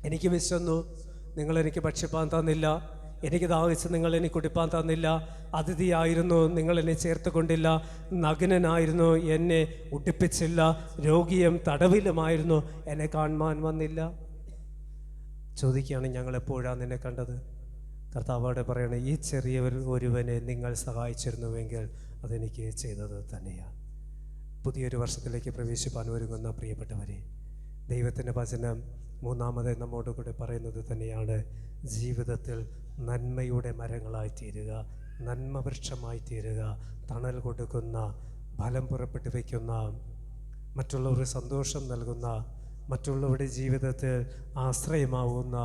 എനിക്ക് വിശന്നു, നിങ്ങളെനിക്ക് ഭക്ഷിപ്പാൻ തന്നില്ല. എനിക്ക് ദാഹിച്ച് നിങ്ങൾ എനിക്ക് കുടിപ്പാൻ തന്നില്ല. അതിഥിയായിരുന്നു, നിങ്ങൾ എന്നെ ചേർത്ത് കൊണ്ടില്ല. നഗ്നനായിരുന്നു, എന്നെ ഉടുപ്പിച്ചില്ല. രോഗിയും തടവിലുമായിരുന്നു, എന്നെ കാണുവാൻ വന്നില്ല. ചോദിക്കുകയാണ്, ഞങ്ങൾ എപ്പോഴാണ് നിന്നെ കണ്ടത്? കർത്താവോടെ പറയണേ, ഈ ചെറിയവർ ഒരുവനെ നിങ്ങൾ സഹായിച്ചിരുന്നുവെങ്കിൽ അതെനിക്ക് ചെയ്തത് തന്നെയാണ്. പുതിയൊരു വർഷത്തിലേക്ക് പ്രവേശിപ്പാൻ ഒരുങ്ങുന്ന പ്രിയപ്പെട്ടവരെ, ദൈവത്തിൻ്റെ വചനം മൂന്നാമത് നമ്മോട് കൂടെ പറയുന്നത് തന്നെയാണ്, ജീവിതത്തിൽ നന്മയുടെ മരങ്ങളായി തീരുക, നന്മ വൃക്ഷമായി തീരുക, തണൽ കൊടുക്കുന്ന, ഫലം പുറപ്പെട്ടു വയ്ക്കുന്ന, മറ്റുള്ളവർക്ക് സന്തോഷം നൽകുന്ന, മറ്റുള്ളവരുടെ ജീവിതത്തിൽ ആശ്രയമാവുന്ന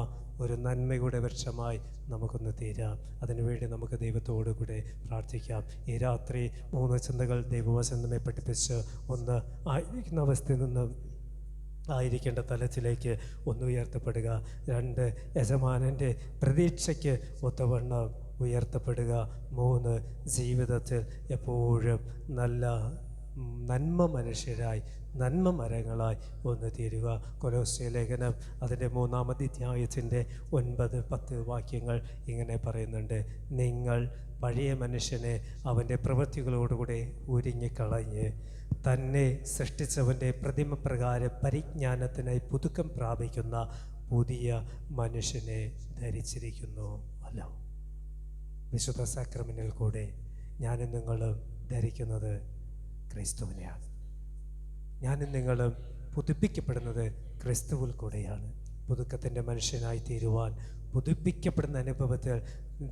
ഒരു നന്മയുടെ വൃക്ഷമായി നമുക്കൊന്ന് തീരാം. അതിനുവേണ്ടി നമുക്ക് ദൈവത്തോടു കൂടെ പ്രാർത്ഥിക്കാം. ഈ രാത്രി 3 ചിന്തകൾ ദൈവവചനം നമ്മെ പഠിപ്പിച്ച്, ഒന്ന് ആയിരിക്കുന്ന അവസ്ഥയിൽ നിന്ന് ആയിരിക്കേണ്ട തലത്തിലേക്ക് ഒന്ന് ഉയർത്തപ്പെടുക. 2 യജമാനൻ്റെ പ്രതീക്ഷയ്ക്ക് ഒത്തവണ്ണം ഉയർത്തപ്പെടുക. 3 ജീവിതത്തിൽ എപ്പോഴും നന്മ മനുഷ്യരായി, നന്മ മരങ്ങളായി ഒന്ന് തീരുക. കൊലോസ്യ ലേഖനം അതിൻ്റെ 3-ാം അധ്യായത്തിൻ്റെ 9-10 വാക്യങ്ങൾ ഇങ്ങനെ പറയുന്നുണ്ട്, നിങ്ങൾ പഴയ മനുഷ്യനെ അവൻ്റെ പ്രവൃത്തികളോടുകൂടെ ഉരിഞ്ഞിക്കളഞ്ഞ് തന്നെ സൃഷ്ടിച്ചവൻ്റെ പ്രതിമ പ്രകാരം പരിജ്ഞാനത്തിനായി പുതുക്കം പ്രാപിക്കുന്ന പുതിയ മനുഷ്യനെ ധരിച്ചിരിക്കുന്നു. അല്ല, വിശുദ്ധ സാക്രമെന്റിൽ കൂടെ ഞാനും നിങ്ങളും ധരിക്കുന്നത് ക്രിസ്തുവിനെയാണ്. ഞാനും നിങ്ങളും പുതുപ്പിക്കപ്പെടുന്നത് ക്രിസ്തുവിൽ കൂടെയാണ്. പുതുക്കത്തിൻ്റെ മനുഷ്യനായി തീരുവാൻ, പുതുപ്പിക്കപ്പെടുന്ന അനുഭവത്തിൽ,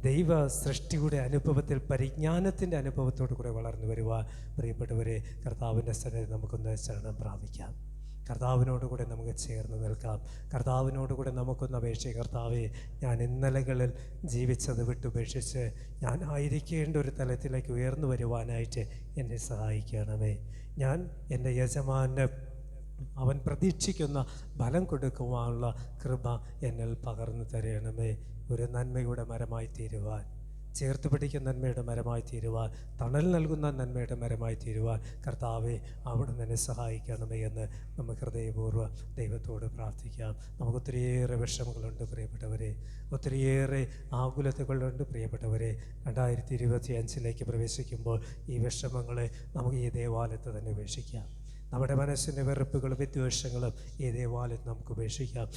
ദൈവ സൃഷ്ടിയുടെ അനുഭവത്തിൽ, പരിജ്ഞാനത്തിൻ്റെ അനുഭവത്തോടു കൂടെ വളർന്നു വരുവാൻ പ്രിയപ്പെട്ടവരെ, കർത്താവിൻ്റെ സന്നിധി നമുക്കൊന്ന് ശരണം പ്രാപിക്കാം. കർത്താവിനോടുകൂടെ നമുക്ക് ചേർന്ന് നിൽക്കാം. കർത്താവിനോടുകൂടെ നമുക്കൊന്ന് അപേക്ഷിക്കാം, കർത്താവെ, ഞാൻ ഇന്നലകളിൽ ജീവിച്ചത് വിട്ടുപേക്ഷിച്ച് ഞാൻ ആയിരിക്കേണ്ട ഒരു തലത്തിലേക്ക് ഉയർന്നു വരുവാനായിട്ട് എന്നെ സഹായിക്കണമേ. ഞാൻ എൻ്റെ യജമാന് അവൻ പ്രതീക്ഷിക്കുന്ന ഫലം കൊടുക്കുവാനുള്ള കൃപ എന്നിൽ പകർന്നു തരണമേ. ഒരു നന്മയുടെ മരമായി തീരുവാൻ, ചേർത്ത് പിടിക്കുന്ന നന്മയുടെ മരമായി തീരുവാൻ, തണൽ നൽകുന്ന നന്മയുടെ മരമായി തീരുവാൻ കർത്താവെ അവിടുന്ന് എന്നെ സഹായിക്കണമേ എന്ന് നമുക്ക് ഹൃദയപൂർവ്വം ദൈവത്തോട് പ്രാർത്ഥിക്കാം. നമുക്ക് ഒത്തിരിയേറെ വിഷമങ്ങളുണ്ട് പ്രിയപ്പെട്ടവരെ, ഒത്തിരിയേറെ ആകുലതകളുണ്ട് പ്രിയപ്പെട്ടവരെ. 2025 പ്രവേശിക്കുമ്പോൾ ഈ വിഷമങ്ങളെ നമുക്ക് ഈ ദേവാലയത്തെ തന്നെ ഉപേക്ഷിക്കാം. നമ്മുടെ മനസ്സിൻ്റെ വെറുപ്പുകളും വിദ്വേഷങ്ങളും ഈ ദേവാലയത്തിൽ നമുക്ക് ഉപേക്ഷിക്കാം.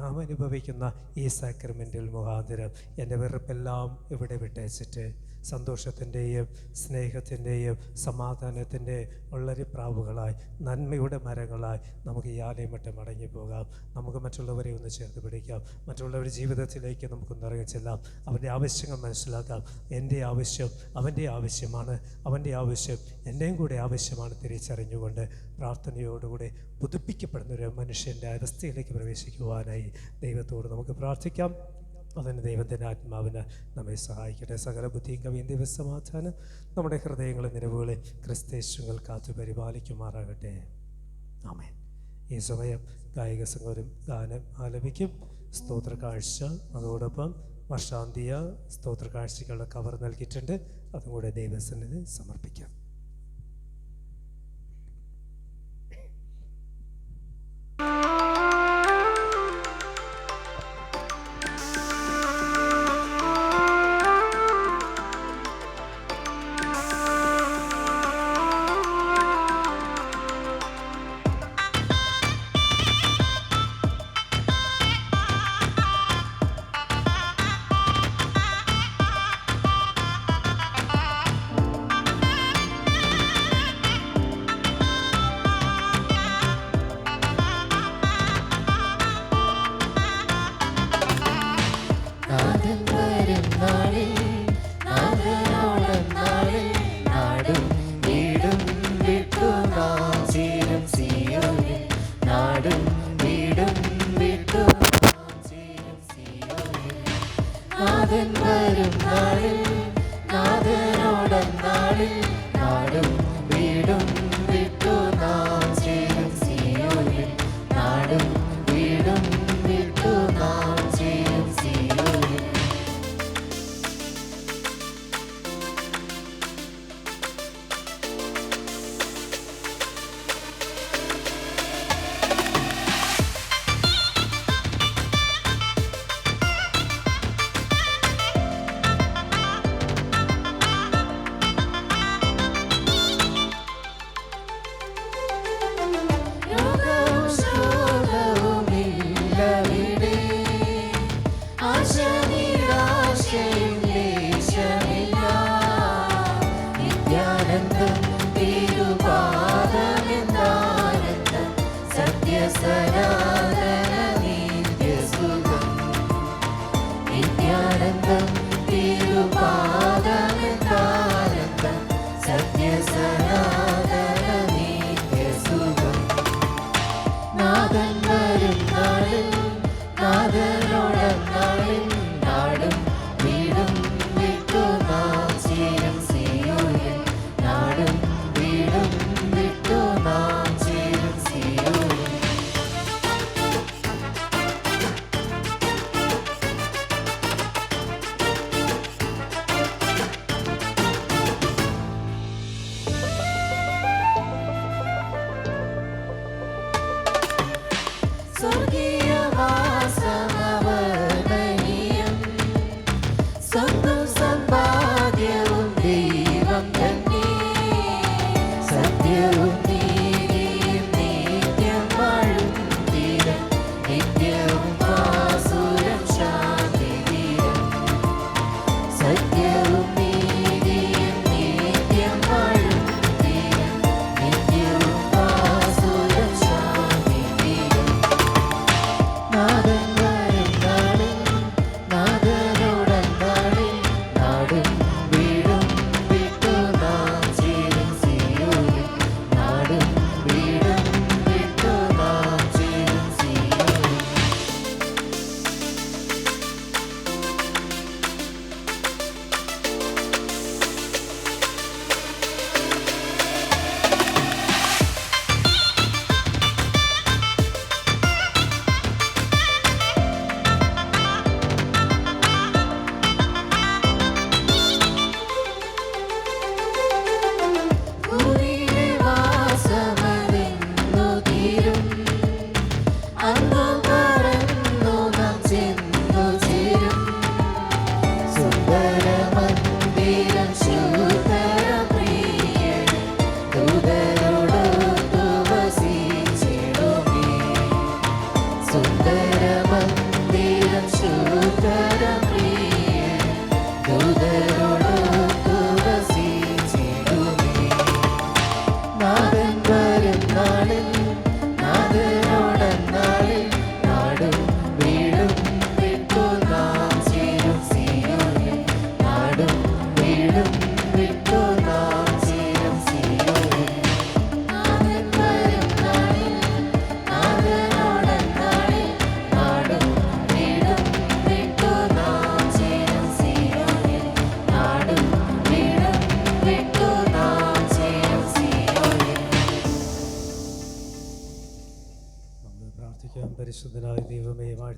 നാം അനുഭവിക്കുന്ന ഈ സാക്രമെൻ്റിൽ മുഖാന്തരം എൻ്റെ വെറുപ്പെല്ലാം ഇവിടെ വിട്ടയച്ചിട്ട് സന്തോഷത്തിൻ്റെയും സ്നേഹത്തിൻ്റെയും സമാധാനത്തിൻ്റെ ഉള്ളൊരു പ്രാവുകളായി, നന്മയുടെ മരങ്ങളായി നമുക്ക് ഈ ആലയം വിട്ട് മടങ്ങിപ്പോകാം. നമുക്ക് മറ്റുള്ളവരെ ഒന്ന് ചേർത്ത് പിടിക്കാം. മറ്റുള്ളവരുടെ ജീവിതത്തിലേക്ക് നമുക്കൊന്ന് ഇറങ്ങിച്ചെല്ലാം. അവൻ്റെ ആവശ്യങ്ങൾ മനസ്സിലാക്കാം. എൻ്റെ ആവശ്യം അവൻ്റെ ആവശ്യമാണ്, അവൻ്റെ ആവശ്യം എൻ്റെയും കൂടെ ആവശ്യമാണ് തിരിച്ചറിഞ്ഞുകൊണ്ട് പ്രാർത്ഥനയോടുകൂടെ പുതുപ്പിക്കപ്പെടുന്ന ഒരു മനുഷ്യൻ്റെ അവസ്ഥയിലേക്ക് പ്രവേശിക്കുവാനായി ദൈവത്തോട് നമുക്ക് പ്രാർത്ഥിക്കാം. അതിന് ദൈവത്തിൻ്റെ ആത്മാവിന് നമ്മെ സഹായിക്കട്ടെ. സകല ബുദ്ധിയും കവിയും ദൈവസമാധാനം നമ്മുടെ ഹൃദയങ്ങളെ നിലവുകളെ ക്രിസ്തേശുകൾ കാത്തു പരിപാലിക്കുമാറാകട്ടെ. ആമേൻ. ഈ സമയം ഗായിക സംഘം ഗാനം ആലപിക്കും. സ്തോത്ര കാഴ്ച, അതോടൊപ്പം വർഷാന്തിയ സ്തോത്ര കാഴ്ചകളുടെ കവർ നൽകിയിട്ടുണ്ട്. അതും കൂടെ ദൈവസന്നിധി സമർപ്പിക്കാം.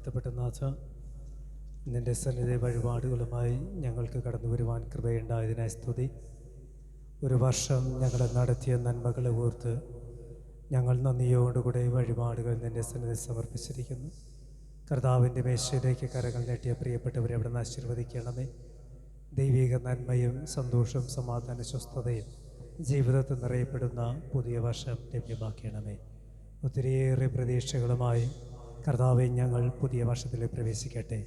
വാഴ്ത്തപ്പെട്ട നാഥ, നിൻ്റെ സന്നിധി വഴിപാടുകളുമായി ഞങ്ങൾക്ക് കടന്നു വരുവാൻ കൃപയുണ്ടായതിനായി സ്തുതി. ഒരു വർഷം ഞങ്ങളെ നടത്തിയ നന്മകളെ ഓർത്ത് ഞങ്ങൾ നന്ദിയോടുകൂടെ വഴിപാടുകൾ നിൻ്റെ സന്നിധി സമർപ്പിച്ചിരിക്കുന്നു. കർത്താവിൻ്റെ മേശയിലേക്ക് കരങ്ങൾ നീട്ടിയ പ്രിയപ്പെട്ടവരെ അവിടെ നിന്ന് ആശീർവദിക്കണമേ. ദൈവിക നന്മയും സന്തോഷവും സമാധാന സ്വസ്ഥതയും ജീവിതത്തിൽ നിറയപ്പെടുന്ന പുതിയ വർഷം ലഭ്യമാക്കണമേ. ഒത്തിരിയേറെ പ്രതീക്ഷകളുമായി കർത്താവെ ഞങ്ങൾ പുതിയ വർഷത്തിൽ പ്രവേശിക്കട്ടെ.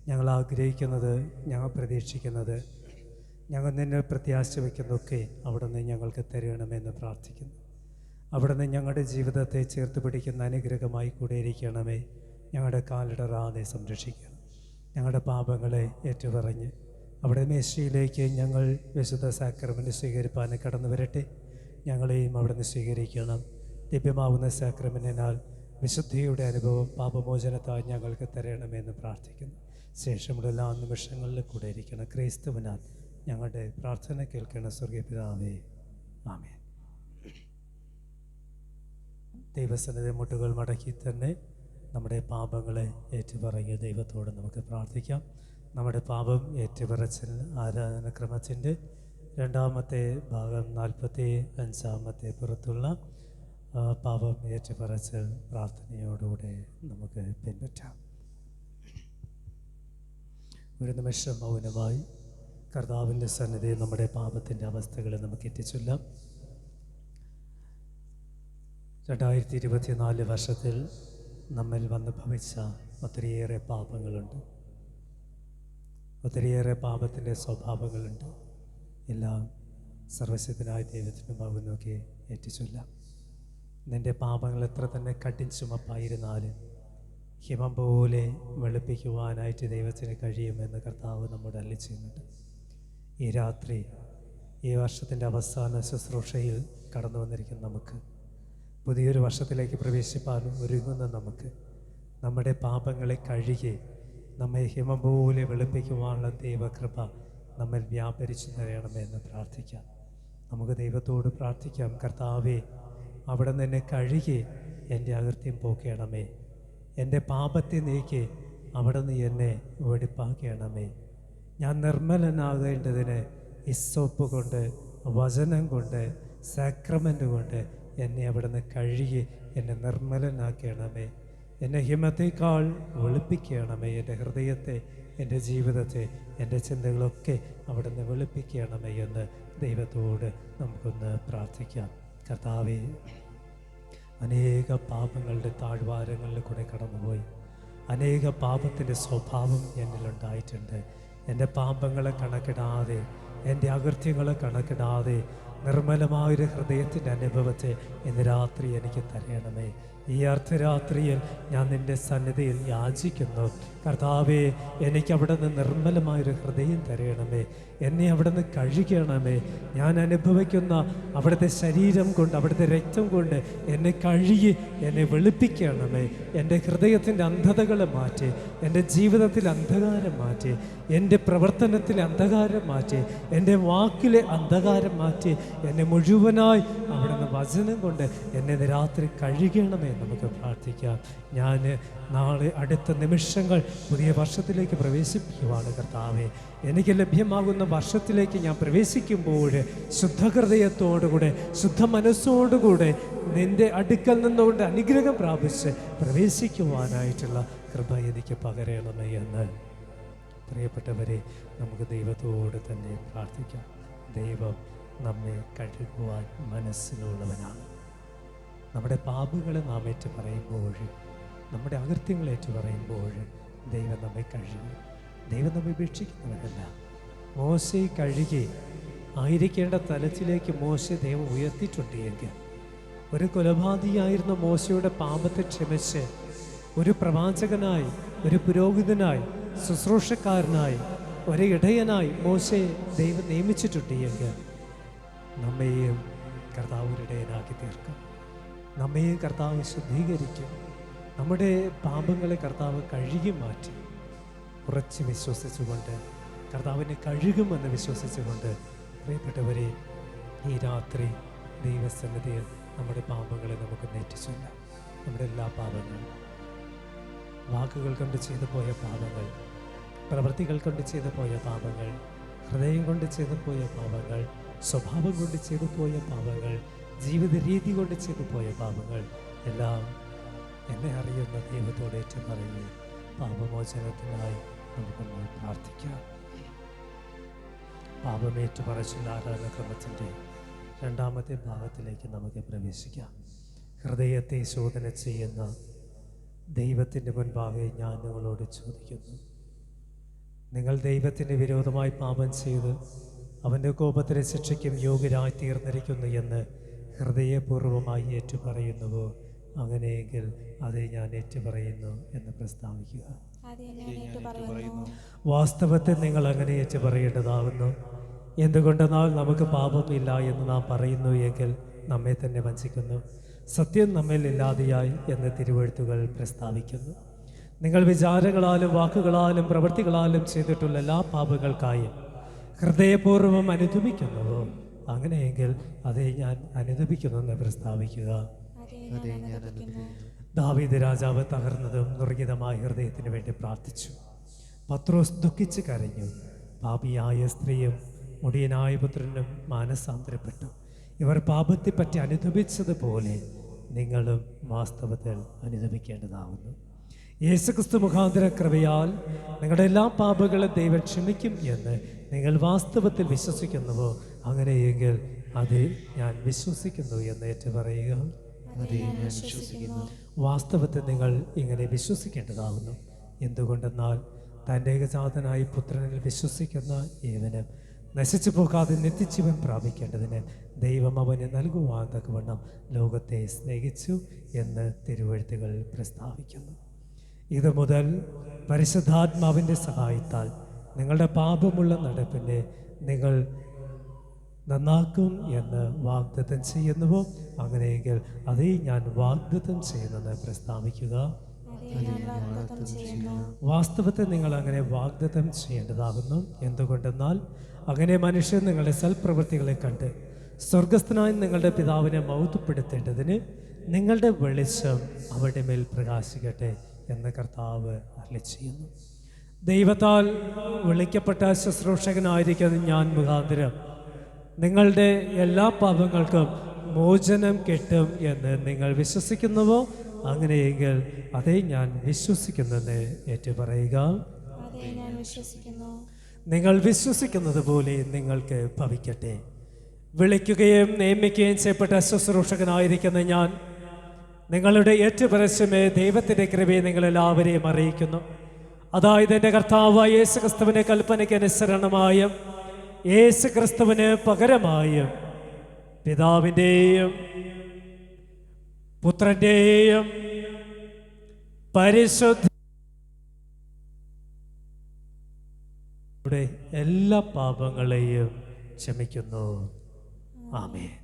ഞങ്ങൾ ആഗ്രഹിക്കുന്നത്, ഞങ്ങൾ പ്രതീക്ഷിക്കുന്നത്, ഞങ്ങൾ നിന്നെ പ്രത്യാശ വയ്ക്കുന്നതൊക്കെ അവിടെ നിന്ന് ഞങ്ങൾക്ക് തരണമെന്ന് പ്രാർത്ഥിക്കുന്നു. അവിടെ നിന്ന് ഞങ്ങളുടെ ജീവിതത്തെ ചേർത്ത് പിടിക്കുന്ന അനുഗ്രഹമായി കൂടെ ഇരിക്കണമേ. ഞങ്ങളുടെ കാലിടറാതെ സംരക്ഷിക്കണം. ഞങ്ങളുടെ പാപങ്ങളെ ഏറ്റുപറഞ്ഞ് അവിടെ മേശയിലേക്ക് ഞങ്ങൾ വിശുദ്ധ സാക്രമെൻ്റ് സ്വീകരിപ്പാൻ കടന്നു വരട്ടെ. ഞങ്ങളെയും അവിടെ നിന്ന് സ്വീകരിക്കണം. ലഭ്യമാവുന്ന സാക്രമെന്റിനാൽ വിശുദ്ധിയുടെ അനുഭവം പാപമോചനത്താൽ ഞങ്ങൾക്ക് തരണമെന്ന് പ്രാർത്ഥിക്കുന്നു. ശേഷമുള്ള എല്ലാ നിമിഷങ്ങളിലും കൂടെ ഇരിക്കണം. ക്രിസ്തുവിനാൽ ഞങ്ങളുടെ പ്രാർത്ഥന കേൾക്കണം. സ്വർഗീയ പിതാവേ, ആമേൻ. ദൈവസന്നിധി മുട്ടുകൾ മടക്കി തന്നെ നമ്മുടെ പാപങ്ങളെ ഏറ്റുപറഞ്ഞ് ദൈവത്തോട് നമുക്ക് പ്രാർത്ഥിക്കാം. നമ്മുടെ പാപം ഏറ്റുപറച്ചിൽ ആരാധനക്രമത്തിൻ്റെ രണ്ടാമത്തെ ഭാഗം 45 പുറത്തുള്ള പാപം ഏറ്റുപറച്ചിൽ പ്രാർത്ഥനയോടുകൂടെ നമുക്ക് പിൻപറ്റാം. ഒരു നിമിഷം മൗനമായി കർത്താവിൻ്റെ സന്നിധി നമ്മുടെ പാപത്തിൻ്റെ അവസ്ഥകളെ നമുക്ക് എത്തിച്ചൊല്ലാം. 2024 വർഷത്തിൽ നമ്മിൽ വന്ന് ഭവിച്ച ഒത്തിരിയേറെ പാപങ്ങളുണ്ട്. ഒത്തിരിയേറെ പാപത്തിൻ്റെ സ്വഭാവങ്ങളുണ്ട്. എല്ലാം സർവശക്തനായ ദൈവത്തിന് മകനൊക്കെ ഏറ്റിച്ചൊല്ലാം. നിൻ്റെ പാപങ്ങൾ എത്ര തന്നെ കഠിൻ ചുമപ്പായിരുന്നാലും ഹിമം പോലെ വെളുപ്പിക്കുവാനായിട്ട് ദൈവത്തിന് കഴിയുമെന്ന് കർത്താവ് നമ്മോട് അരുളി ചെയ്യുന്നുണ്ട്. ഈ രാത്രി, ഈ വർഷത്തിൻ്റെ അവസാന ശുശ്രൂഷയിൽ കടന്നു വന്നിരിക്കുന്ന നമുക്ക്, പുതിയൊരു വർഷത്തിലേക്ക് പ്രവേശിപ്പാൻ ഒരുങ്ങുന്ന നമുക്ക്, നമ്മുടെ പാപങ്ങളെ കഴുകി നമ്മെ ഹിമം പോലെ വെളുപ്പിക്കുവാനുള്ള ദൈവകൃപ നമ്മിൽ വ്യാപരിച്ചു തരണമെന്ന് പ്രാർത്ഥിക്കാം. നമുക്ക് ദൈവത്തോട് പ്രാർത്ഥിക്കാം. കർത്താവേ, അവിടെ നിന്ന് കഴുകി എൻ്റെ അകൃത്യം പോക്കണമേ. എൻ്റെ പാപത്തെ നീക്കി അവിടെ നിന്ന് എന്നെ വെടിപ്പാക്കണമേ. ഞാൻ നിർമ്മലനാകേണ്ടതിന് ഇസ്സോപ്പ് കൊണ്ട്, വചനം കൊണ്ട്, സാക്രമെൻ്റ് കൊണ്ട് എന്നെ അവിടെ നിന്ന് കഴുകി എന്നെ നിർമ്മലനാക്കണമേ. എന്നെ ഹിമത്തേക്കാൾ വെളുപ്പിക്കണമേ. എൻ്റെ ഹൃദയത്തെ, എൻ്റെ ജീവിതത്തെ, എൻ്റെ ചിന്തകളൊക്കെ അവിടെ നിന്ന് വെളുപ്പിക്കണമേ എന്ന് ദൈവത്തോട് നമുക്കൊന്ന് പ്രാർത്ഥിക്കാം. കർത്താവേ, അനേക പാപങ്ങളുടെ താഴ്വാരങ്ങളിൽ കൂടെ കടന്നുപോയി. അനേക പാപത്തിൻ്റെ സ്വഭാവം എന്നിലുണ്ടായിട്ടുണ്ട്. എൻ്റെ പാപങ്ങളെ കണക്കിടാതെ, എൻ്റെ അകൃത്യങ്ങളെ കണക്കിടാതെ നിർമ്മലമായൊരു ഹൃദയത്തിൻ്റെ അനുഭവത്തെ ഇന്ന് രാത്രി എനിക്ക് തരണമേ. ഈ അർദ്ധരാത്രിയിൽ ഞാൻ നിൻ്റെ സന്നിധിയിൽ യാചിക്കുന്നു. കർത്താവേ, എനിക്ക് അവിടെ നിന്ന് നിർമ്മലമായൊരു ഹൃദയം തരണമേ. എന്നെ അവിടെ നിന്ന് കഴുകണമേ. ഞാൻ അനുഭവിക്കുന്ന അവിടുത്തെ ശരീരം കൊണ്ട്, അവിടുത്തെ രക്തം കൊണ്ട് എന്നെ കഴുകി എന്നെ വെളുപ്പിക്കണമേ. എൻ്റെ ഹൃദയത്തിൻ്റെ അന്ധതകളെ മാറ്റി, എൻ്റെ ജീവിതത്തിലെ അന്ധകാരം മാറ്റി, എൻ്റെ പ്രവർത്തനത്തിലെ അന്ധകാരം മാറ്റി, എൻ്റെ വാക്കിലെ അന്ധകാരം മാറ്റി, എന്നെ മുഴുവനായി അവിടുന്ന് വചനം കൊണ്ട് എന്നെ രാത്രി കഴുകണമേ. നമുക്ക് പ്രാർത്ഥിക്കാം. ഞാൻ നാളെ അടുത്ത നിമിഷങ്ങൾ പുതിയ വർഷത്തിലേക്ക് പ്രവേശിപ്പിക്കുവാണ്. കർത്താവേ, എനിക്ക് ലഭ്യമാകുന്ന വർഷത്തിലേക്ക് ഞാൻ പ്രവേശിക്കുമ്പോൾ ശുദ്ധഹൃദയത്തോടുകൂടെ, ശുദ്ധ മനസ്സോടുകൂടെ നിൻ്റെ അടുക്കൽ നിന്നുകൊണ്ട് അനുഗ്രഹം പ്രാപിച്ച് പ്രവേശിക്കുവാനായിട്ടുള്ള കൃപ എനിക്ക് പകരണമേ എന്ന് പ്രിയപ്പെട്ടവരെ നമുക്ക് ദൈവത്തോട് തന്നെ പ്രാർത്ഥിക്കാം. ദൈവം നമ്മെ കഴുകുവാൻ മനസ്സിലുള്ളവനാണ്. നമ്മുടെ പാപങ്ങളെ നാം ഏറ്റു പറയുമ്പോൾ, നമ്മുടെ അകൃത്യങ്ങൾ ഏറ്റു പറയുമ്പോൾ ദൈവം നമ്മെ കഴുകി. ദൈവം നമ്മെ ഉപേക്ഷിക്കുന്നവരല്ല. മോശെ കഴുകി ആയിരിക്കേണ്ട തലത്തിലേക്ക് മോശെ ദൈവം ഉയർത്തിയിട്ടുണ്ട് എങ്കിൽ, ഒരു കൊലപാതകയായിരുന്ന മോശയുടെ പാപത്തെ ക്ഷമിച്ച് ഒരു പ്രവാചകനായി, ഒരു പുരോഹിതനായി, ശുശ്രൂഷക്കാരനായി, ഒരു ഇടയനായി മോശെ ദൈവം നിയമിച്ചിട്ടുണ്ട് എങ്കിൽ, നമ്മെയും കർത്താവ് ഒരു ഇടയനാക്കി തീർക്കും. നമ്മെയും കർത്താവ് ശുദ്ധീകരിക്കും. നമ്മുടെ പാപങ്ങളെ കർത്താവ് കഴുകി മാറ്റി. ഉറച്ച് വിശ്വസിച്ചുകൊണ്ട്, കർത്താവിനെ കഴുകുമെന്ന് വിശ്വസിച്ചുകൊണ്ട്, പ്രിയപ്പെട്ടവരെ, ഈ രാത്രി ദൈവസന്നിധിയിൽ നമ്മുടെ പാപങ്ങളെ നമുക്ക് നേറ്റിച്ചൊല്ലാം. നമ്മുടെ എല്ലാ പാപങ്ങളും വാക്കുകൾ കൊണ്ട് ചെയ്തു പോയ പാപങ്ങൾ, പ്രവൃത്തികൾ കൊണ്ട് ചെയ്തു പോയ പാപങ്ങൾ, ഹൃദയം കൊണ്ട് ചെയ്തു പോയ പാപങ്ങൾ, സ്വഭാവം കൊണ്ട് ചെയ്തു പോയ പാപങ്ങൾ, ജീവിത രീതി കൊണ്ട് ചെയ്തു പോയ പാപങ്ങൾ എല്ലാം എന്നെ അറിയുന്ന ദൈവത്തോട് ഏറ്റുപറയുകയും പാപമോചനത്തിനായി നമുക്കൊന്ന് പ്രാർത്ഥിക്കാം. പാപമേറ്റുപറച്ചിൽ ആരാധനക്രമത്തിൻ്റെ രണ്ടാമത്തെ ഭാഗത്തിലേക്ക് നമുക്ക് പ്രവേശിക്കാം. ഹൃദയത്തെ ശോധന ചെയ്യുന്ന ദൈവത്തിൻ്റെ മുൻപാകെ ഞാൻ നിങ്ങളോട് ചോദിക്കുന്നു, നിങ്ങൾ ദൈവത്തിന് വിരോധമായി പാപം ചെയ്ത് അവൻ്റെ കോപത്തിന് ശിക്ഷയ്ക്കും യോഗ്യരായി തീർന്നിരിക്കുന്നു എന്ന് ഹൃദയപൂർവ്വമായി ഏറ്റുപറയുന്നുവോ? അങ്ങനെയെങ്കിൽ അത് ഞാൻ ഏറ്റുപറയുന്നു എന്ന് പ്രസ്താവിക്കുക. വാസ്തവത്തിൽ നിങ്ങൾ അങ്ങനെ ഏറ്റുപറയേണ്ടതാകുന്നു. എന്തുകൊണ്ടെന്നാൽ നമുക്ക് പാപമില്ല എന്ന് നാം പറയുന്നു എങ്കിൽ നമ്മെ തന്നെ വഞ്ചിക്കുന്നു, സത്യം നമ്മിൽ ഇല്ലാതെയായി എന്ന് തിരുവെഴുത്തുകൾ പ്രസ്താവിക്കുന്നു. നിങ്ങൾ വിചാരങ്ങളാലും വാക്കുകളാലും പ്രവൃത്തികളാലും ചെയ്തിട്ടുള്ള എല്ലാ പാപങ്ങൾക്കായും ഹൃദയപൂർവ്വം അനുദപിക്കുന്നുവോ? അങ്ങനെയെങ്കിൽ അതേ ഞാൻ അനുദപിക്കുന്നു എന്ന് പ്രസ്താവിക്കുക. ദാവീദ് രാജാവ് തകർന്നതും നിർഗിതമായ ഹൃദയത്തിന് വേണ്ടി പ്രാർത്ഥിച്ചു. പത്രോസ് ദുഃഖിച്ച് കരഞ്ഞു. പാപിയായ സ്ത്രീയും മുടിയനായ പുത്രനും മാനസാന്തരപ്പെട്ടു. ഇവർ പാപത്തെപ്പറ്റി അനുദപിച്ചതുപോലെ നിങ്ങളും വാസ്തവത്തിൽ അനുദപിക്കേണ്ടതാകുന്നു. യേശുക്രിസ്തു മുഖാന്തര കൃപയാൽ നിങ്ങളുടെ എല്ലാ പാപങ്ങളും ദൈവം ക്ഷമിക്കും എന്ന് നിങ്ങൾ വാസ്തവത്തിൽ വിശ്വസിക്കുന്നുവോ? അങ്ങനെയെങ്കിൽ അത് ഞാൻ വിശ്വസിക്കുന്നു എന്ന് ഏറ്റുപറയുക. വാസ്തവത്തിൽ നിങ്ങൾ ഇങ്ങനെ വിശ്വസിക്കേണ്ടതാകുന്നു. എന്തുകൊണ്ടെന്നാൽ തൻ്റെ ഏകജാതനായ പുത്രനിൽ വിശ്വസിക്കുന്ന ഏവനും നശിച്ചു പോകാതെ നിത്യജീവൻ പ്രാപിക്കേണ്ടതിന് ദൈവം അവന് നൽകുവാൻ തക്കവണ്ണം ലോകത്തെ സ്നേഹിച്ചു എന്ന് തിരുവെഴുത്തുകൾ പ്രസ്താവിക്കുന്നു. ഇത് മുതൽ പരിശുദ്ധാത്മാവിൻ്റെ സഹായത്താൽ നിങ്ങളുടെ പാപമുള്ള നടപ്പിനെ നിങ്ങൾ നന്നാക്കും എന്ന് വാഗ്ദത്തം ചെയ്യുന്നുവോ? അങ്ങനെയെങ്കിൽ അതേ ഞാൻ വാഗ്ദത്തം ചെയ്യുന്നെന്ന് പ്രസ്താവിക്കുക. വാസ്തവത്തിൽ നിങ്ങൾ അങ്ങനെ വാഗ്ദത്തം ചെയ്യേണ്ടതാകുന്നു. എന്തുകൊണ്ടെന്നാൽ അങ്ങനെ മനുഷ്യൻ നിങ്ങളുടെ സൽപ്രവൃത്തികളെ കണ്ട് സ്വർഗസ്ഥനായ നിങ്ങളുടെ പിതാവിനെ മഹത്വപ്പെടുത്തേണ്ടതിന് നിങ്ങളുടെ വെളിച്ചം അവരുടെ മേൽ പ്രകാശിക്കട്ടെ എന്ന് കർത്താവ് അരുളിച്ചെയ്യുന്നു. ദൈവത്താൽ വിളിക്കപ്പെട്ട ശുശ്രൂഷകനായിരിക്കുന്ന ഞാൻ മുഖാന്തരം നിങ്ങളുടെ എല്ലാ പാപങ്ങൾക്കും മോചനം കിട്ടും എന്ന് നിങ്ങൾ വിശ്വസിക്കുന്നുവോ? അങ്ങനെയെങ്കിൽ അതേ ഞാൻ വിശ്വസിക്കുന്നെന്ന് ഏറ്റുപറയുക. നിങ്ങൾ വിശ്വസിക്കുന്നത് പോലെ നിങ്ങൾക്ക് ഭവിക്കട്ടെ. വിളിക്കുകയും നിയമിക്കുകയും ചെയ്യപ്പെട്ട ശുശ്രൂഷകനായിരിക്കുന്ന ഞാൻ നിങ്ങളുടെ ഏറ്റുപറശ്യമേ ദൈവത്തിൻ്റെ കൃപയെ നിങ്ങളെല്ലാവരെയും അറിയിക്കുന്നു. അതായത് എൻ്റെ കർത്താവായ യേശു ക്രിസ്തുവിൻ്റെ കൽപ്പനയ്ക്ക് അനുസരണമായും യേശു ക്രിസ്തുവിന് പകരമായും പിതാവിൻ്റെയും പുത്രൻ്റെയും പരിശുദ്ധ എല്ലാ പാപങ്ങളെയും ക്ഷമിക്കുന്നു. ആമേൻ.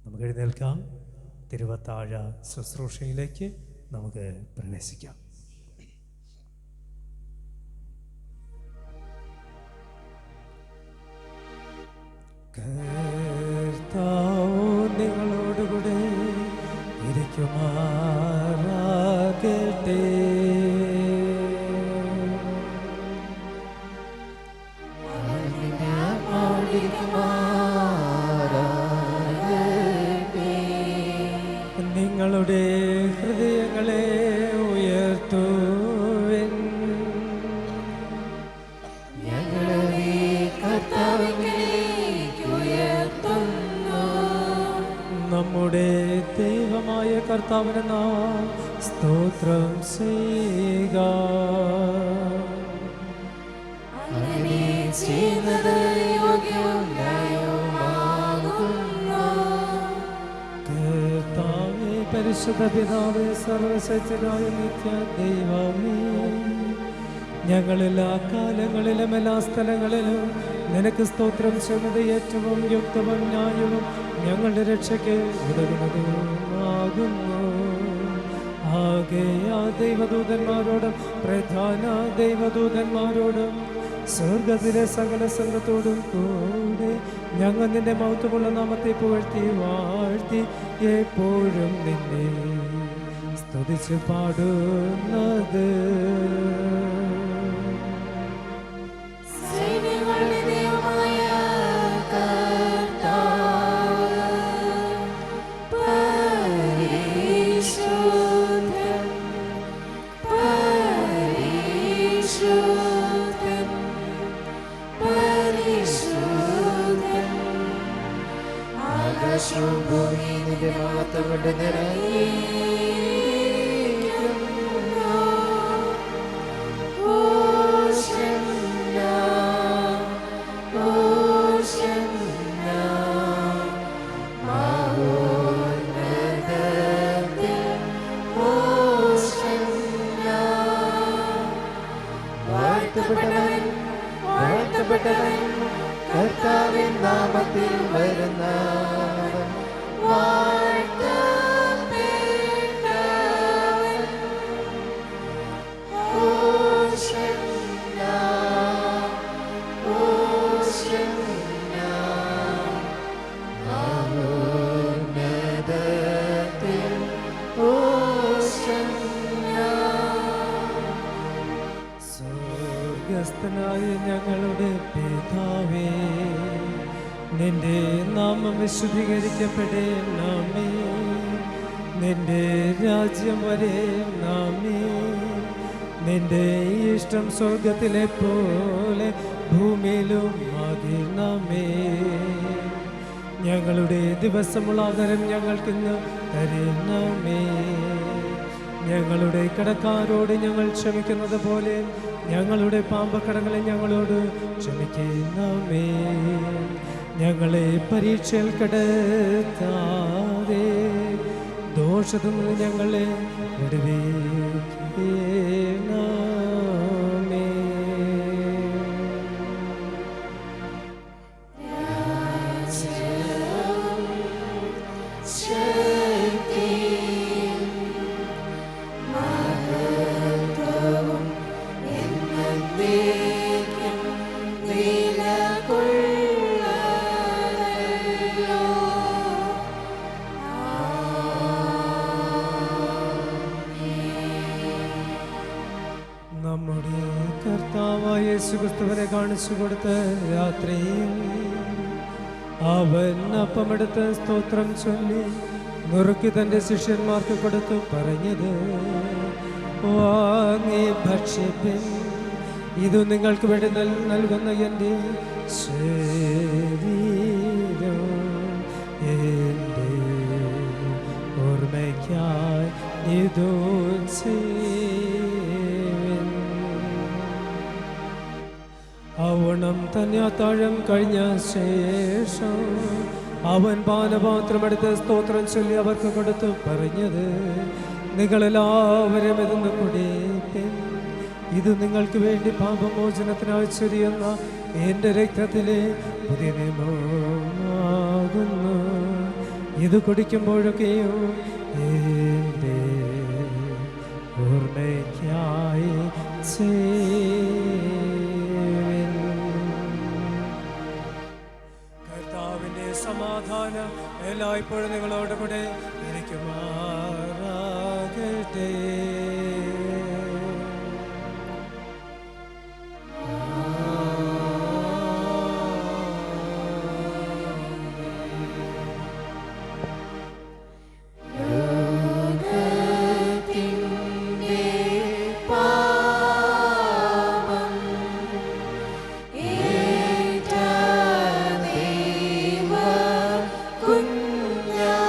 നമുക്ക് എഴുന്നേൽക്കാം. തിരുവത്താഴ ശുശ്രൂഷയിലേക്ക് നമുക്ക് പ്രവേശിക്കാം. കർത്താവ് നിങ്ങളോടുകൂടെ ഇരിക്കുമാറാകട്ടെ. നിങ്ങളുടെ ഹൃദയങ്ങളെ ഉയർത്തുവിൻ. നമ്മുടെ ദൈവമായ കർത്താവിന് നാം സ്തോത്രം ചെയ്യുക. കർത്താവേ, പരിശുദ്ധ പിതാവേ, സർവശക്തനായ നിത്യ ദൈവമേ, ഞങ്ങളെല്ലാ കാലങ്ങളിലും എല്ലാ സ്ഥലങ്ങളിലും നിനക്ക് സ്തോത്രം ചെയ്യുന്നത് ഏറ്റവും യുക്തവും ന്യായവും ഞങ്ങളുടെ രക്ഷയ്ക്ക് ഉതകുന്നതുമാകുന്നു. ആകെയാ ദൈവദൂതന്മാരോടും പ്രധാന ദൈവദൂതന്മാരോടും സ്വർഗത്തിലെ സകല സംഘത്തോടും കൂടെ ഞങ്ങൾ നിന്റെ മഹത്വമുള്ള നാമത്തെ പുകഴ്ത്തി വാഴ്ത്തി എപ്പോഴും നിന്നെ സ്തുതിച്ച് പാടുന്നത്. സൈന്യങ്ങളുടെ ദൈവമായ കർത്താവ് പരിശുദ്ധൻ, പരിശുദ്ധൻ, പരിശുദ്ധൻ. ആകാശവും ഭൂമിയും നിന്റെ മഹത്വം കൊണ്ട് നിറഞ്ഞിരിക്കുന്നു. ഹോശന്നാ, ഹോശന്നാ, മഹോന്നതത്തിൽ ഹോശന്നാ. വാഴ്ത്തപ്പെട്ടവൻ, വാഴ്ത്തപ്പെട്ടവൻ, കർത്താവിൻ നാമത്തിൽ വരുന്നവൻ. വാഴ്ത്തപ്പെട്ടവൻ. ഹോശന്നാ, ഹോശന്നാ, മഹോന്നതത്തിൽ ഹോശന്നാ. സ്വർഗസ്ഥനായ ഞങ്ങളുടെ പിതാവേ, നിന്റെ നാമം വിശുദ്ധീകരിക്കപ്പെടേണമേ. നിന്റെ രാജ്യം വരേണമേ. നിന്റെ ഇഷ്ടം സ്വർഗത്തിലെ പോലെ ഭൂമിയിലും ആകണമേ. ഞങ്ങളുടെ ദിവസമുള്ള ആഹാരം ഞങ്ങൾക്കിന്ന് തരണമേ. ഞങ്ങളുടെ കടക്കാരോട് ഞങ്ങൾ ക്ഷമിക്കുന്നത് പോലെ ഞങ്ങളുടെ പാപക്കടങ്ങളെ ഞങ്ങളോട് ക്ഷമിക്കണമേ. ഞങ്ങളെ പരീക്ഷയിൽ കടത്താതെ ദോഷത്തിൽ നിന്ന് ഞങ്ങളെ വിടുവിക്കണമേ. ശക്തിയും മഹത്വവും എന്നേക്കും നിലകൊള്ളുന്നല്ലോ. നമ്മുടെ കർത്താവായ യേശുക്രിസ്തുവിനെ കാണിച്ചു കൊടുത്ത രാത്രിയിൽ അവൻ അപ്പമെടുത്ത് സ്തോത്രം ചൊല്ലി നുറുക്കി തൻ്റെ ശിഷ്യന്മാർക്ക് കൊടുത്തു പറഞ്ഞത്, വാങ്ങി ഭക്ഷിപ്പിൻ, ഇത് നിങ്ങൾക്ക് വേണ്ടി നൽകുന്ന എൻ്റെ ശരീരം. എൻ്റെ ഓർമ്മയ്ക്കായി ഇതു ചെയ്യുവിൻ. അവണം തന്നെ അത്താഴം കഴിഞ്ഞ ശേഷം അവൻ പാനപാത്രമെടുത്ത് സ്തോത്രം ചൊല്ലി അവർക്ക് കൊടുത്തു പറഞ്ഞത്, നിങ്ങളെല്ലാവരും ഇതൊന്ന് കുടിപ്പിൻ, ഇത് നിങ്ങൾക്ക് വേണ്ടി പാപമോചനത്തിനായി ചൊരിയുന്ന എൻ്റെ രക്തത്തിലെ പുതിയ നിയമമാകുന്നു. ഇത് കുടിക്കുമ്പോഴൊക്കെയും എൻ്റെ ഓർമ്മയ്ക്കായി ചെയ്യുവിൻ. കർത്താവിൻ്റെ സമാധാനം എല്ലായ്പ്പോഴും നിങ്ങളോട് കൂടെ ഇരിക്കുമാറാകട്ടെ. ലോകത്തിൻ്റെ പാപം ഏറ്റ ദൈവ കുഞ്ഞാടേ,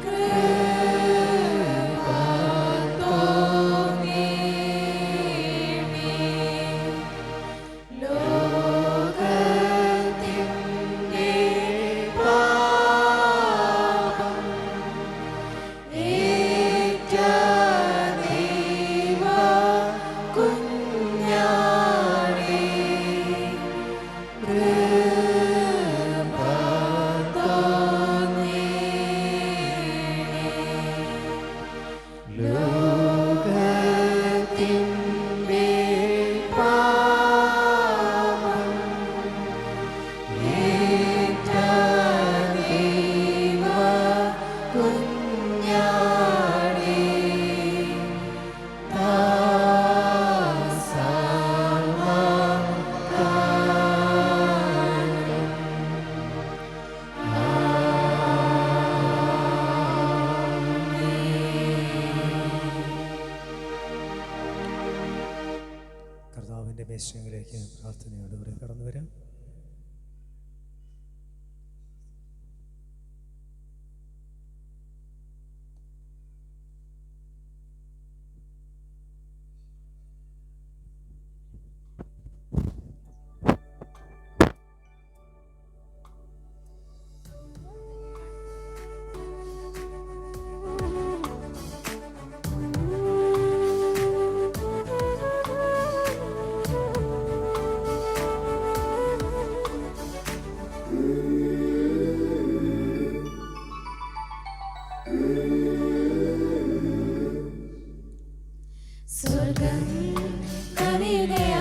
കൃപ കർത്താവിൻ്റെ മേശയിലേക്ക് പ്രാർത്ഥനയോടുകൂടി കടന്നു വരാം. സ്വർഗം കവിതേ